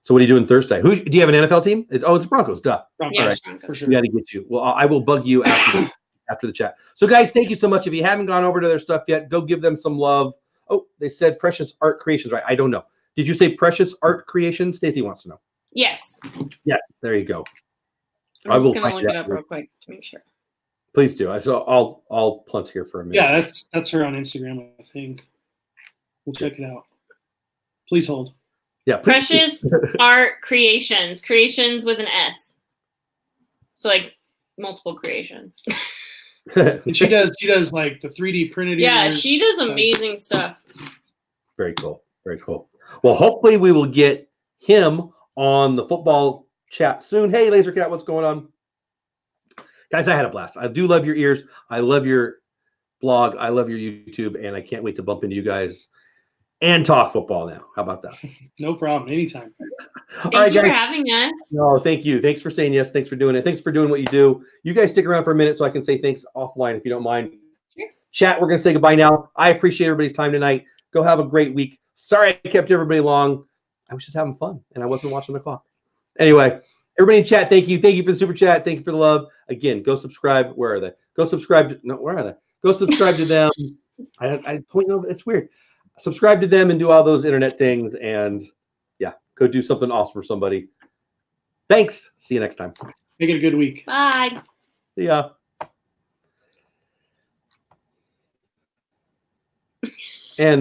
So what are you doing Thursday? Who do you have an NFL team? It's the Broncos. Duh. Broncos, all right, for sure. We got to get you. Well, I will bug you after the chat. So guys, thank you so much. If you haven't gone over to their stuff yet, go give them some love. Oh, they said Precious Art Creations, right? I don't know. Did you say Precious Art Creations? Stacy wants to know. Yes. Yes. There you go. I'm just gonna look it up real quick to make sure. Please do. I'll punt here for a minute. Yeah, that's her on Instagram, I think. We'll check it out. Please hold. Yeah. Precious Art Creations with an S. So like multiple creations. And she does like the 3D printed. Yeah, she does amazing stuff. Very cool. Very cool. Well, hopefully we will get him on the football chat soon. Hey, Lasercat, what's going on? Guys, I had a blast. I do love your ears. I love your blog. I love your YouTube, and I can't wait to bump into you guys and talk football now. How about that? No problem. Anytime. Thank you for having us. No, thank you. Thanks for saying yes. Thanks for doing it. Thanks for doing what you do. You guys stick around for a minute so I can say thanks offline if you don't mind. Sure. Chat, we're going to say goodbye now. I appreciate everybody's time tonight. Go have a great week. Sorry I kept everybody long. I was just having fun, and I wasn't watching the clock. Anyway, everybody in chat, thank you. Thank you for the super chat. Thank you for the love. Again, go subscribe. Where are they? Go subscribe. Where are they? Go subscribe to them. I point over. It's weird. Subscribe to them and do all those internet things. And yeah, go do something awesome for somebody. Thanks. See you next time. Make it a good week. Bye. See ya.